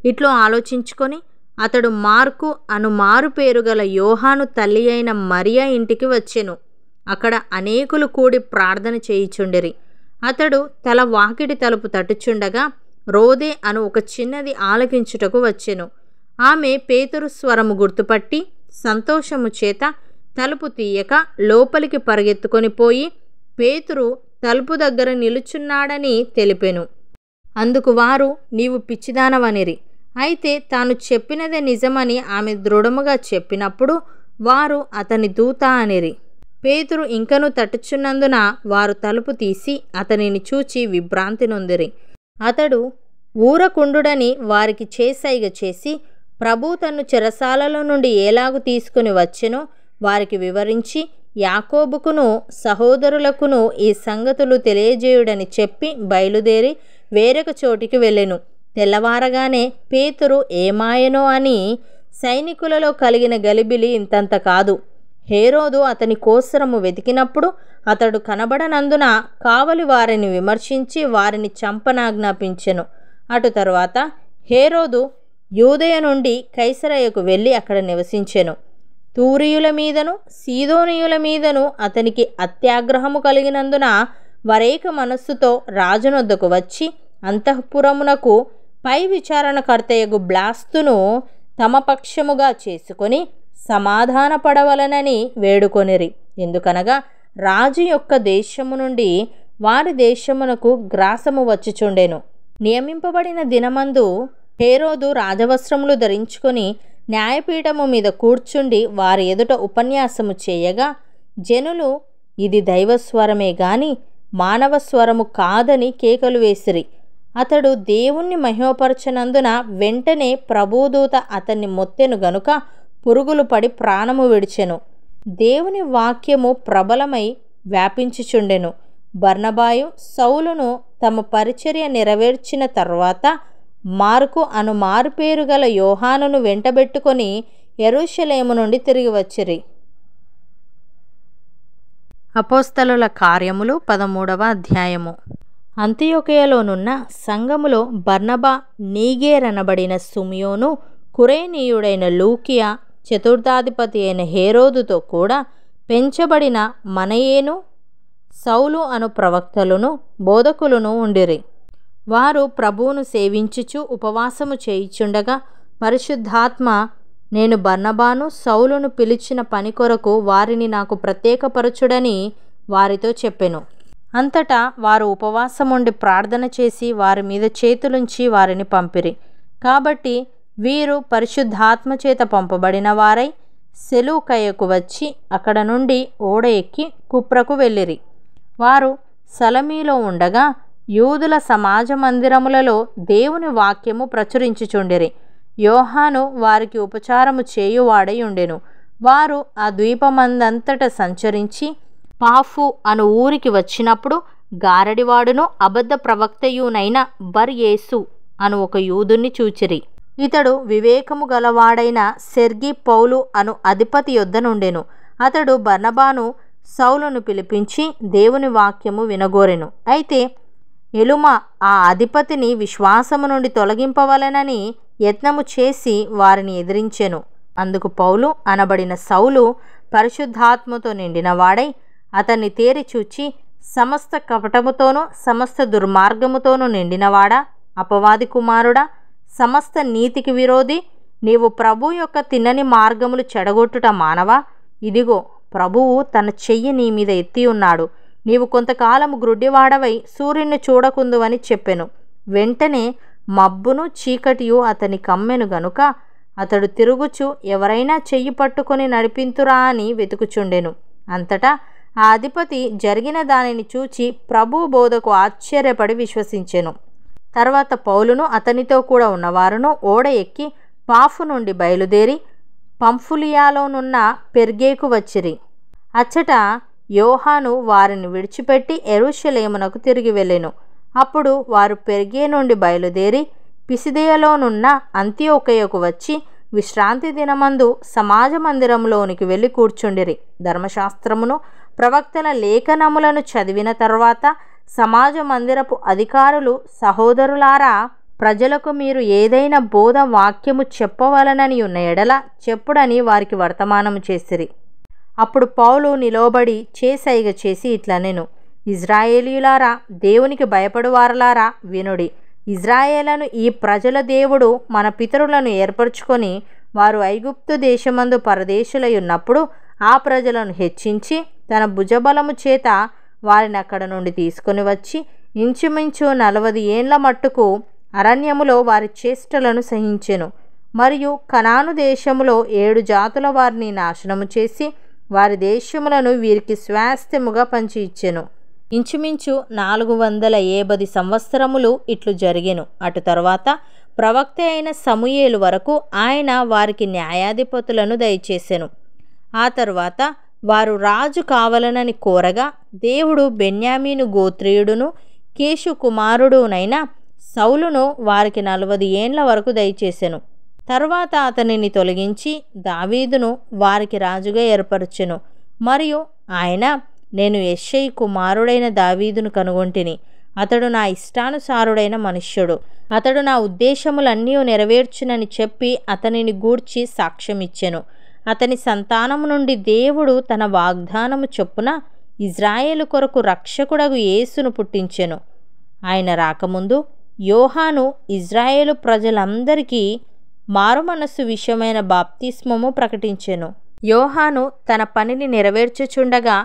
ఇట్లు ఆలోచించుకొని అతడు మార్కు అను మారు పేరు గల యోహాను తల్లి అయిన మరియా ఇంటికి వచ్చెను. అక్కడ అనేకులు కూడి ప్రార్థన చేయుచుండిరి. అతడు తల వాకిటి తలుపు తట్టుచుండగా రోదే అను ఒక చిన్నది ఆలకించుటకు వచ్చెను. ఆమె పేతురు స్వరము గుర్తుపట్టి సంతోషము చేత తలుపు తీయక లోపలికి పరిగెత్తుకొని పోయి పేతురు తలుపు దగ్గర నిలుచున్నాడని తెలిపెను. అందుకు వారు నీవు పిచ్చిదానవనిరి. అయితే తాను చెప్పినదే నిజమని ఆమె దృఢముగా చెప్పినప్పుడు వారు అతని దూత అనిరి. పేతురు ఇంకను తట్టుచున్నందున వారు తలుపు తీసి అతనిని చూచి విభ్రాంతి నొందిరి. అతడు ఊరకుండుడని వారికి చేసైగ చేసి ప్రభు తన్ను చెరసాలలో నుండి ఏలాగు తీసుకుని వచ్చెనో వారికి వివరించి యాకోబుకును సహోదరులకును ఈ సంగతులు తెలియజేయుడని చెప్పి బయలుదేరి వేరొక చోటికి వెళ్ళెను. తెల్లవారగానే పేతురు ఏమాయనో అని సైనికులలో కలిగిన గలిబిలి ఇంతంత కాదు. హేరోదు అతని కోసరము వెతికినప్పుడు అతడు కనబడనందున కావలి వారిని విమర్శించి వారిని చంపనాజ్ఞాపించెను. అటు తరువాత హేరోదు యూదయ నుండి కైసరయకు వెళ్ళి అక్కడ నివసించెను. తూరియుల మీదను సీదోనియుల మీదను అతనికి అత్యాగ్రహము కలిగినందున వరేక మనస్సుతో రాజునొద్దకు వచ్చి అంతఃపురమునకు పై విచారణకర్తయగు బ్లాస్తును తమ పక్షముగా చేసుకొని సమాధానపడవలనని వేడుకొనిరి. ఎందుకనగా రాజు యొక్క దేశము నుండి వారి దేశమునకు గ్రాసము వచ్చుచుండెను. నియమింపబడిన దినమందు హేరోదు రాజవస్త్రములు ధరించుకొని న్యాయపీఠము మీద కూర్చుండి వారి ఎదుట ఉపన్యాసము చేయగా జనులు ఇది దైవస్వరమే గాని మానవ స్వరము కాదని కేకలు వేసిరి. అతడు దేవుణ్ణి మహిమపరచనందున వెంటనే ప్రభుదూత అతన్ని మొత్తెను గనుక పురుగులు పడి ప్రాణము విడిచెను. దేవుని వాక్యము ప్రబలమై వ్యాపించుచుండెను. బర్నబాయు సౌలును తమ పరిచర్య నెరవేర్చిన తర్వాత మార్కు అను మారుపేరు గల యోహానును వెంటబెట్టుకొని యెరూషలేము నుండి తిరిగి వచ్చిరి. అపోస్తలుల కార్యములు 13వ అధ్యాయము. అంతియొకయలోనున్న సంఘములో బర్నబా, నీగేరనబడిన సుమియోను, కురేనీయుడైన లూకియా, చతుర్థాధిపతి అయిన హేరోదుతో కూడా పెంచబడిన మనయేను, సౌలు అను ప్రవక్తలును బోధకులను ఉండిరి. వారు ప్రభువును సేవించుచు ఉపవాసము చేయుచుండగా పరిశుద్ధాత్మ నేను బర్నబాను సౌలును పిలిచిన పని కొరకు వారిని నాకు ప్రత్యేకపరచుడని వారితో చెప్పెను. అంతటా వారు ఉపవాసముండి ప్రార్థన చేసి వారి మీద చేతులుంచి వారిని పంపిరి. కాబట్టి వీరు పరిశుద్ధాత్మ చేత పంపబడిన వారై సెలూకయకు వచ్చి అక్కడ నుండి ఓడ ఎక్కి కుప్రకు వెళ్ళిరి. వారు సలమీలో ఉండగా యూదుల సమాజ మందిరములలో దేవుని వాక్యము ప్రచురించుచుండిరి. యోహాను వారికి ఉపచారము చేయువాడై ఉండెను. వారు ఆ ద్వీపమందంతట సంచరించి పాఫు అను ఊరికి వచ్చినప్పుడు గారడివాడును అబద్ధ ప్రవక్తయునైన బర్ యేసు అను ఒక యూదుని చూచిరి. ఇతడు వివేకము గలవాడైన సెర్గి పౌలు అను అధిపతి యొద్ద నుండెను. అతడు బర్నబాను సౌలును పిలిపించి దేవుని వాక్యము వినగోరెను. అయితే ఎలుమా ఆ అధిపతిని విశ్వాసము నుండి తొలగింపవలెనని యత్నము చేసి వారిని ఎదిరించెను. అందుకు పౌలు అనబడిన సౌలు పరిశుద్ధాత్మతో నిండినవాడై అతన్ని తేరి చూచి, సమస్త కపటముతోనూ సమస్త దుర్మార్గముతోనూ నిండినవాడా, అపవాది కుమారుడా, సమస్త నీతికి విరోధి, నీవు ప్రభు యొక్క తిన్నని మార్గములు చెడగొట్టుట మానవా? ఇదిగో ప్రభువు తన చెయ్యి నీ మీద ఎత్తి ఉన్నాడు. నీవు కొంతకాలము గ్రుడ్డివాడవై సూర్యుని చూడకుందువని చెప్పెను. వెంటనే మబ్బును చీకటియు అతని కమ్మెను గనుక అతడు తిరుగుచు ఎవరైనా చెయ్యి పట్టుకొని నడిపింతురా అని వెతుకుచుండెను. అంతటా ఆ అధిపతి జరిగిన దానిని చూచి ప్రభు బోధకు ఆశ్చర్యపడి విశ్వసించెను. తర్వాత పౌలును అతనితో కూడా ఉన్నవారును ఓడ ఎక్కి పాఫు నుండి బయలుదేరి పంఫులియాలోనున్న పెర్గేకు వచ్చిరి. అచ్చట యోహాను వారిని విడిచిపెట్టి యెరూషలేమునకు తిరిగి వెళ్ళెను. అప్పుడు వారు పెర్గే నుండి బయలుదేరి పిసిదియలోనున్న అంతియొకయకు వచ్చి విశ్రాంతి దినమందు సమాజ మందిరంలోనికి వెళ్ళి కూర్చుండిరి. ధర్మశాస్త్రమును ప్రవక్తల లేఖనములను చదివిన తర్వాత సమాజ మందిరపు అధికారులు, సహోదరులారా, ప్రజలకు మీరు ఏదైనా బోధ వాక్యము చెప్పవలనని ఉన్న ఎడల చెప్పుడని వారికి వర్తమానము చేసిరి. అప్పుడు పౌలు నిలవబడి చేసైగ చేసి ఇట్లనెను, ఇజ్రాయేలీయులారా, దేవునికి భయపడువారలారా, వినుడి. ఇజ్రాయేలను ఈ ప్రజల దేవుడు మన పితరులను ఏర్పరచుకొని వారు ఐగుప్తు దేశమందు పరదేశులై ఉన్నప్పుడు ఆ ప్రజలను హెచ్చించి తన భుజబలము చేత వారిని అక్కడ నుండి తీసుకొని వచ్చి ఇంచుమించు 40 ఏండ్ల మట్టుకు అరణ్యములో వారి చేష్టలను సహించెను. మరియు కనాను దేశములో 7 జాతుల వారిని నాశనము చేసి వారి దేశములను వీరికి స్వాస్థ్యముగా పంచి ఇచ్చెను. ఇంచుమించు 450 సంవత్సరములు ఇట్లు జరిగెను. అటు తరువాత ప్రవక్త అయిన సమూయేలు వరకు ఆయన వారికి న్యాయాధిపతులను దయచేసెను. ఆ తరువాత వారు రాజు కావాలనని కోరగా దేవుడు బెన్యామీను గోత్రీయుడును కీషు కుమారుడునైన సౌలును వారికి 40 ఏండ్ల వరకు దయచేసెను. తర్వాత అతనిని తొలగించి దావీదును వారికి రాజుగా ఏర్పరచెను. మరియు ఆయన, నేను యెష్షయి కుమారుడైన దావీదును కనుగొంటిని. అతడు నా ఇష్టానుసారుడైన మనుష్యుడు. అతడు నా ఉద్దేశములన్నీ నెరవేర్చునని చెప్పి అతనిని గూర్చి సాక్ష్యమిచ్చెను. అతని సంతానము నుండి దేవుడు తన వాగ్దానము చొప్పున ఇజ్రాయేలు కొరకు రక్షకుడగు యేసును పుట్టించెను. ఆయన రాకముందు యోహాను ఇజ్రాయేలు ప్రజలందరికీ మారుమనస్సు విషయమైన బాప్తిస్మము ప్రకటించెను. యోహాను తన పనిని నెరవేర్చుచుండగా,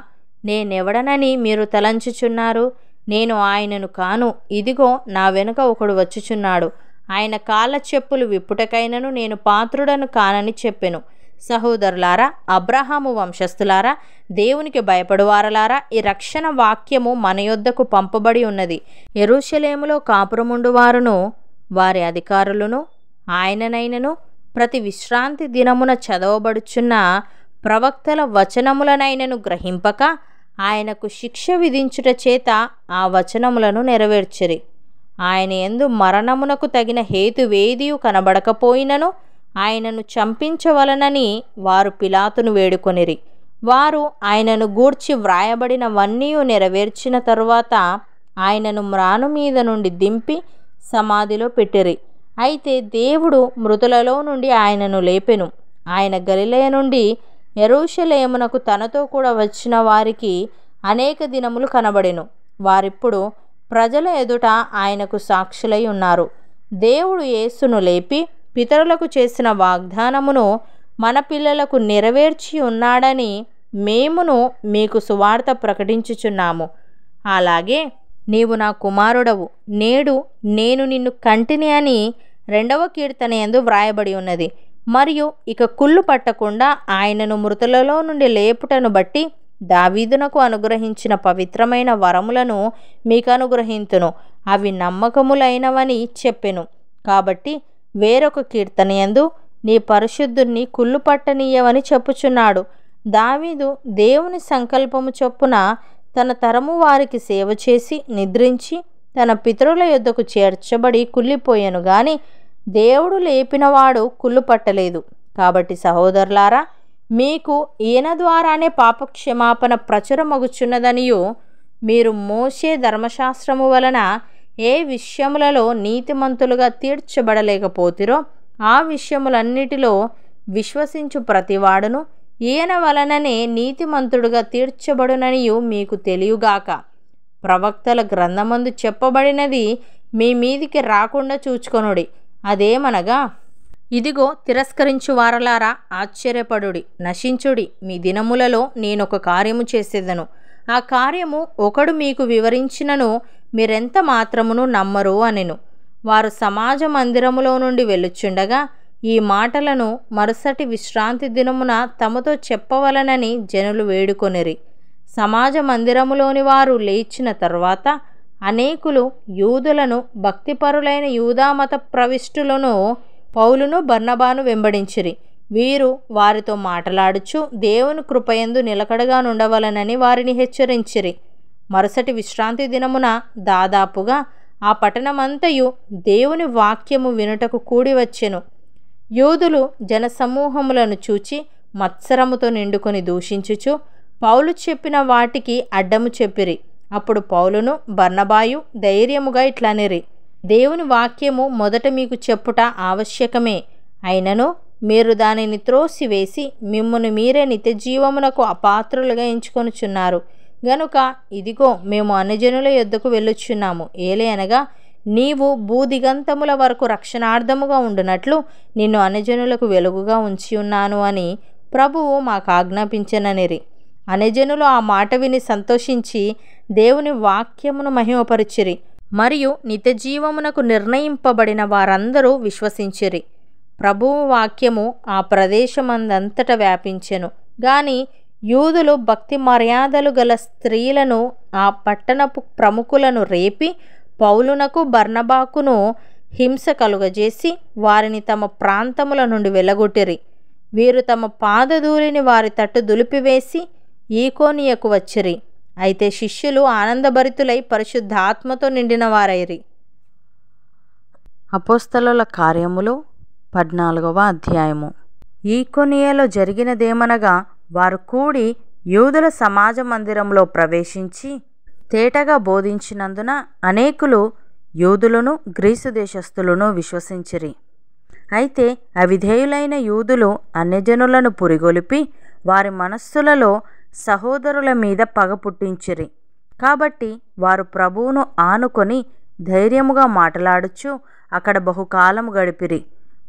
నేనెవడనని మీరు తలంచుచున్నారు? నేను ఆయనను కాను. ఇదిగో నా వెనుక ఒకడు వచ్చుచున్నాడు. ఆయన కాళ్ళ చెప్పులు విప్పుటకైనను నేను పాత్రుడను కానని చెప్పెను. సహోదరులారా, అబ్రహాము వంశస్థులారా, దేవునికి భయపడువారలారా, ఈ రక్షణ వాక్యము మన యొద్దకు పంపబడి ఉన్నది. యెరూషలేములో కాపురముండు వారును వారి అధికారులను ఆయననైనను ప్రతి విశ్రాంతి దినమున చదవబడుచున్న ప్రవక్తల వచనములనైనను గ్రహింపక ఆయనకు శిక్ష విధించుట చేత ఆ వచనములను నెరవేర్చిరి. ఆయన యందు మరణమునకు తగిన హేతువేదియు కనబడకపోయినను ఆయనను చంపించవలనని వారు పిలాతును వేడుకొనిరి. వారు ఆయనను గూర్చి వ్రాయబడినవన్నీ నెరవేర్చిన తరువాత ఆయనను మ్రాను మీద నుండి దింపి సమాధిలో పెట్టిరి. అయితే దేవుడు మృతులలో నుండి ఆయనను లేపెను. ఆయన గలిలయ నుండి యెరూషలేమునకు తనతో కూడా వచ్చిన వారికి అనేక దినములు కనబడెను. వారిప్పుడు ప్రజల ఎదుట ఆయనకు సాక్షులై ఉన్నారు. దేవుడు యేసును లేపి పితరులకు చేసిన వాగ్దానమును మన పిల్లలకు నెరవేర్చి ఉన్నాడని మేమును మీకు సువార్త ప్రకటించుచున్నాము. అలాగే నీవు నా కుమారుడవు, నేడు నేను నిన్ను కంటిని అని 2వ కీర్తన యందు వ్రాయబడి ఉన్నది. మరియు ఇక కుళ్ళు పట్టకుండా ఆయనను మృతులలో నుండి లేపుటను బట్టి దావీదునకు అనుగ్రహించిన పవిత్రమైన వరములను మీకు అనుగ్రహింతును. అవి నమ్మకములైనవని చెప్పెను. కాబట్టి వేరొక కీర్తన యందు నీ పరిశుద్ధుణ్ణి కుళ్ళు పట్టనీయవని చెప్పుచున్నాడు. దావీదు దేవుని సంకల్పము చొప్పున తన తరము వారికి సేవ చేసి నిద్రించి తన పితరుల యొద్దకు చేర్చబడి కుళ్ళిపోయాను గాని దేవుడు లేపినవాడు కుళ్ళు పట్టలేదు. కాబట్టి సహోదరులారా, మీకు ఈయన ద్వారానే పాపక్షమాపణ ప్రచురమగుచున్నదనియు మీరు మోషే ధర్మశాస్త్రము వలన ఏ విషయములలో నీతిమంతులుగా తీర్చబడలేకపోతిరో ఆ విషయములన్నిటిలో విశ్వసించు ప్రతివాడును ఈయన వలననే నీతిమంతుడుగా తీర్చబడుననియు మీకు తెలియగాక. ప్రవక్తల గ్రంథమందు చెప్పబడినది మీ మీదికి రాకుండా చూచుకొనుడి. అదేమనగా, ఇదిగో తిరస్కరించు వారలారా, ఆశ్చర్యపడుడి, నశించుడి. మీ దినములలో నేనొక కార్యము చేసేదను. ఆ కార్యము ఒకడు మీకు వివరించినను మీరెంత మాత్రమును నమ్మరు అనెను. వారు సమాజ మందిరములో నుండి వెళ్ళుచుండగా ఈ మాటలను మరుసటి విశ్రాంతి దినమున తమతో చెప్పవలనని జనులు వేడుకొనిరి. సమాజ మందిరములోని వారు లేచిన తరువాత అనేకులు యూదులను, భక్తిపరులైన యూదామత ప్రవిష్టులను పౌలును బర్నబాను వెంబడించిరి. వీరు వారితో మాటలాడుచు దేవుని కృపయందు నిలకడగా నుండవలనని వారిని హెచ్చరించిరి. మరుసటి విశ్రాంతి దినమున దాదాపుగా ఆ పట్టణమంతయు దేవుని వాక్యము వినుటకు కూడి వచ్చెను. యూదులు జనసమూహములను చూచి మత్సరముతో నిండుకొని దూషించుచు పౌలు చెప్పిన వాటికి అడ్డము చెప్పిరి. అప్పుడు పౌలును బర్నబాయు ధైర్యముగా ఇట్లనిరి, దేవుని వాక్యము మొదట మీకు చెప్పుట ఆవశ్యకమే. అయినను మీరు దానిని త్రోసివేసి మిమ్మును మీరే నిత్యజీవమునకు అపాత్రులుగా ఎంచుకొనుచున్నారు. గనుక ఇదిగో మేము అన్యజనుల యొద్దకు వెళ్ళుచున్నాము. ఏలయనగా నీవు భూదిగంతముల వరకు రక్షణార్థముగా ఉండునట్లు నిన్ను అన్యజనులకు వెలుగుగా ఉంచి ఉన్నాను అని ప్రభువు మాకు ఆజ్ఞాపించననిరి. అన్యజనులు ఆ మాట విని సంతోషించి దేవుని వాక్యమును మహిమపరిచిరి. మరియు నిత్యజీవమునకు నిర్ణయింపబడిన వారందరూ విశ్వసించిరి. ప్రభువు వాక్యము ఆ ప్రదేశమందంతట వ్యాపించెను. గాని యూదులు భక్తి మర్యాదలు గల స్త్రీలను, ఆ పట్టణపు ప్రముఖులను రేపి పౌలునకు బర్నబాకును హింస కలుగజేసి వారిని తమ ప్రాంతముల నుండి వెళ్ళగొట్టిరి. వీరు తమ పాదధూళిని వారి తట్టు దులిపివేసి ఈకోనియకు వచ్చిరి. అయితే శిష్యులు ఆనందభరితులై పరిశుద్ధాత్మతో నిండిన వారైరి. అపోస్తలుల కార్యములు 14వ అధ్యాయము. ఈకొనియలో జరిగినదేమనగా వారు కూడి యూదుల సమాజ మందిరంలో ప్రవేశించి తేటగా బోధించినందున అనేకులు యూదులను గ్రీసు దేశస్థులను విశ్వసించిరి. అయితే అవిధేయులైన యూదులు అన్యజనులను పురిగొలిపి వారి మనస్సులలో సహోదరుల మీద పగ పుట్టించిరి. కాబట్టి వారు ప్రభువును ఆనుకొని ధైర్యముగా మాటలాడుచు అక్కడ బహుకాలము గడిపిరి.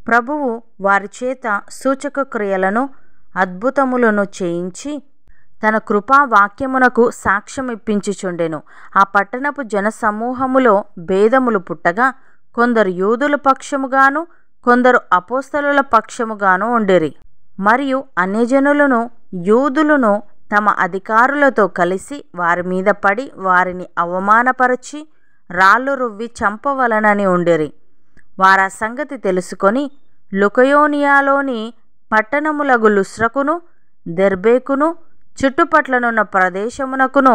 ప్రభువు వారి చేత సూచక క్రియలను, అద్భుతములను చేయించి తన కృపా వాక్యమునకు సాక్ష్యమిప్పించుచుండెను. ఆ పట్టణపు జనసమూహములో భేదములు పుట్టగా కొందరు యూదుల పక్షముగాను కొందరు అపోస్తలుల పక్షముగాను ఉండిరి. మరియు అన్యజనులను యూదులను తమ అధికారులతో కలిసి వారి మీద పడి వారిని అవమానపరచి రాళ్ళు రువ్వి చంపవలనని ఉండిరి. వారా సంగతి తెలుసుకొని లుకయోనియాలోని పట్టణములగు లుస్త్రకును దెర్బేకును చుట్టుపట్లనున్న ప్రదేశమునకును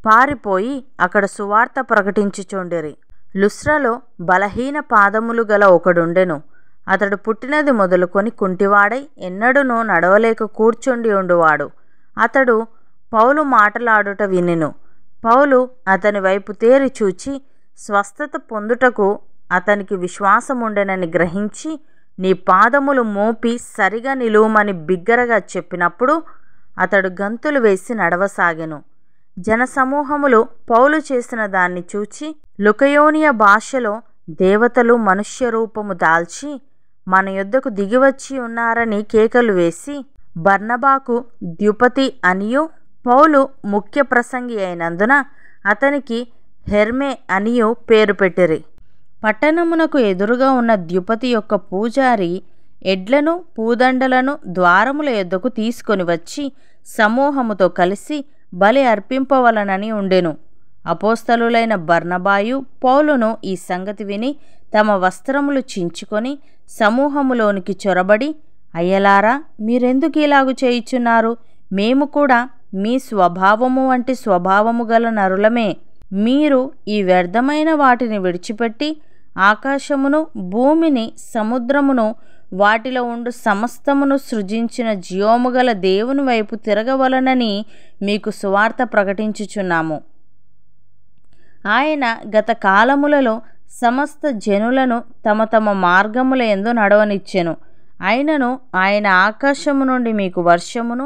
పారిపోయి అక్కడ సువార్త ప్రకటించుచుండిరి. లుస్త్రలో బలహీన పాదములు గల ఒకడుండెను. అతడు పుట్టినది మొదలుకొని కుంటివాడై ఎన్నడూనూ నడవలేక కూర్చుండి ఉండువాడు. అతడు పౌలు మాటలాడుట వినెను. పౌలు అతని వైపు తేరి చూచి స్వస్థత పొందుటకు అతనికి విశ్వాసముండెనని గ్రహించి నీ పాదములు మోపి సరిగా నిలువమని బిగ్గరగా చెప్పినప్పుడు అతడు గంతులు వేసి నడవసాగెను. జనసమూహములు పౌలు చేసిన దాన్ని చూచి లుకయోనియ భాషలో దేవతలు మనుష్య రూపము దాల్చి మన యొద్దకు దిగివచ్చి ఉన్నారని కేకలు వేసి బర్నబాకు ద్యుపతి అనియు, పౌలు ముఖ్య ప్రసంగి అయినందున అతనికి హెర్మే అనియు పేరు పెట్టిరి. పట్టణమునకు ఎదురుగా ఉన్న ద్యుపతి యొక్క పూజారి ఎడ్లను పూదండలను ద్వారముల యొద్దకు తీసుకొని వచ్చి సమూహముతో కలిసి బలి అర్పింపవలనని ఉండెను. అపోస్తలులైన బర్నబాయు పౌలును ఈ సంగతి విని తమ వస్త్రములు చించుకొని సమూహములోనికి చొరబడి, అయ్యలారా, మీరెందుకు ఇలాగు చేయుచున్నారు? మేము కూడా మీ స్వభావము వంటి స్వభావము గల నరులమే. మీరు ఈ వ్యర్థమైన వాటిని విడిచిపెట్టి ఆకాశమును, భూమిని, సముద్రమును, వాటిలో ఉండు సమస్తమును సృజించిన జీవముగల దేవుని వైపు తిరగవలనని మీకు సువార్త ప్రకటించుచున్నాము. ఆయన గత కాలములలో సమస్త జనులను తమ తమ మార్గముల యందు నడవనిచ్చెను. అయినను ఆయన ఆకాశము నుండి మీకు వర్షమును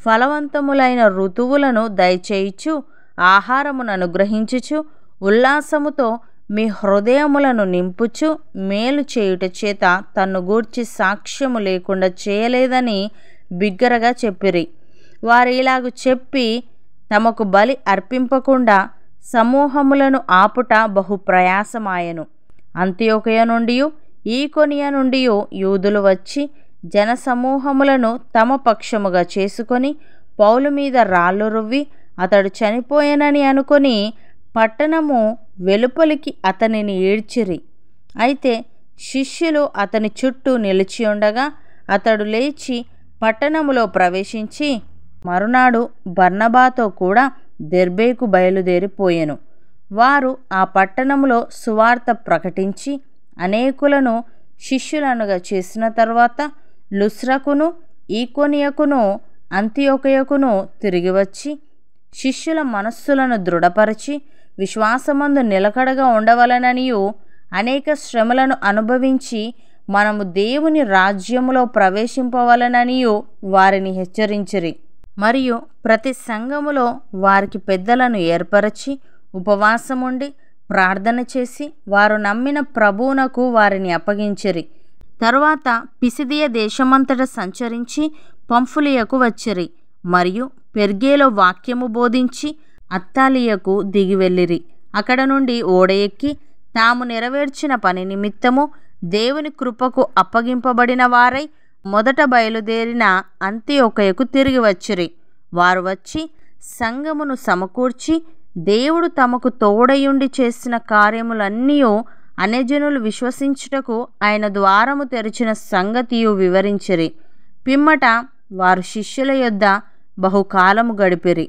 ఫలవంతములైన ఋతువులను దయచేయుచు ఆహారమును అనుగ్రహించుచు ఉల్లాసముతో మీ హృదయములను నింపుచు మేలు చేయుట చేత తన్ను గూర్చి సాక్ష్యము లేకుండా చేయలేదని బిగ్గరగా చెప్పిరి. వారు ఇలాగు చెప్పి తమకు బలి అర్పింపకుండా సమూహములను ఆపుట బహు ప్రయాసమాయెను. అంతియోకయ నుండి ఈకొనియ నుండి యూదులు వచ్చి జనసమూహములను తమ పక్షముగా చేసుకొని పౌలు మీద రాళ్ళు రువ్వి అతడు చనిపోయానని అనుకొని పట్టణము వెలుపలికి అతనిని ఈడ్చిరి. అయితే శిష్యులు అతని చుట్టూ నిలిచి ఉండగా అతడు లేచి పట్టణములో ప్రవేశించి మరునాడు బర్నబాతో కూడా దెర్బేకు బయలుదేరిపోయెను. వారు ఆ పట్టణములో సువార్త ప్రకటించి అనేకులను శిష్యులనుగా చేసిన తర్వాత లుస్రకును ఈకొనియకును అంతియొకయకును తిరిగి వచ్చి శిష్యుల మనస్సులను దృఢపరచి విశ్వాసమందు నిలకడగా ఉండవలననియు అనేక శ్రమలను అనుభవించి మనము దేవుని రాజ్యములో ప్రవేశింపవలననియు వారిని హెచ్చరించిరి. మరియు ప్రతి సంఘములో వారికి పెద్దలను ఏర్పరచి ఉపవాసముండి ప్రార్థన చేసి వారు నమ్మిన ప్రభువునకు వారిని అప్పగించిరి. తరువాత పిసిదియ దేశమంతట సంచరించి పంఫులియకు వచ్చిరి. మరియు పెర్గేలో వాక్యము బోధించి అత్తాలియకు దిగి వెళ్ళిరి. అక్కడ నుండి ఓడ ఎక్కి తాము నెరవేర్చిన పని నిమిత్తము దేవుని కృపకు అప్పగింపబడిన వారై మొదట బయలుదేరిన అంతియొకయకు తిరిగి వచ్చిరి. వారు వచ్చి సంఘమును సమకూర్చి దేవుడు తమకు తోడయుండి చేసిన కార్యములన్నీ అన్యజనులు విశ్వసించుటకు ఆయన ద్వారము తెరిచిన సంగతియు వివరించిరి. పిమ్మట వారు శిష్యుల యొద్ద బహుకాలము గడిపిరి.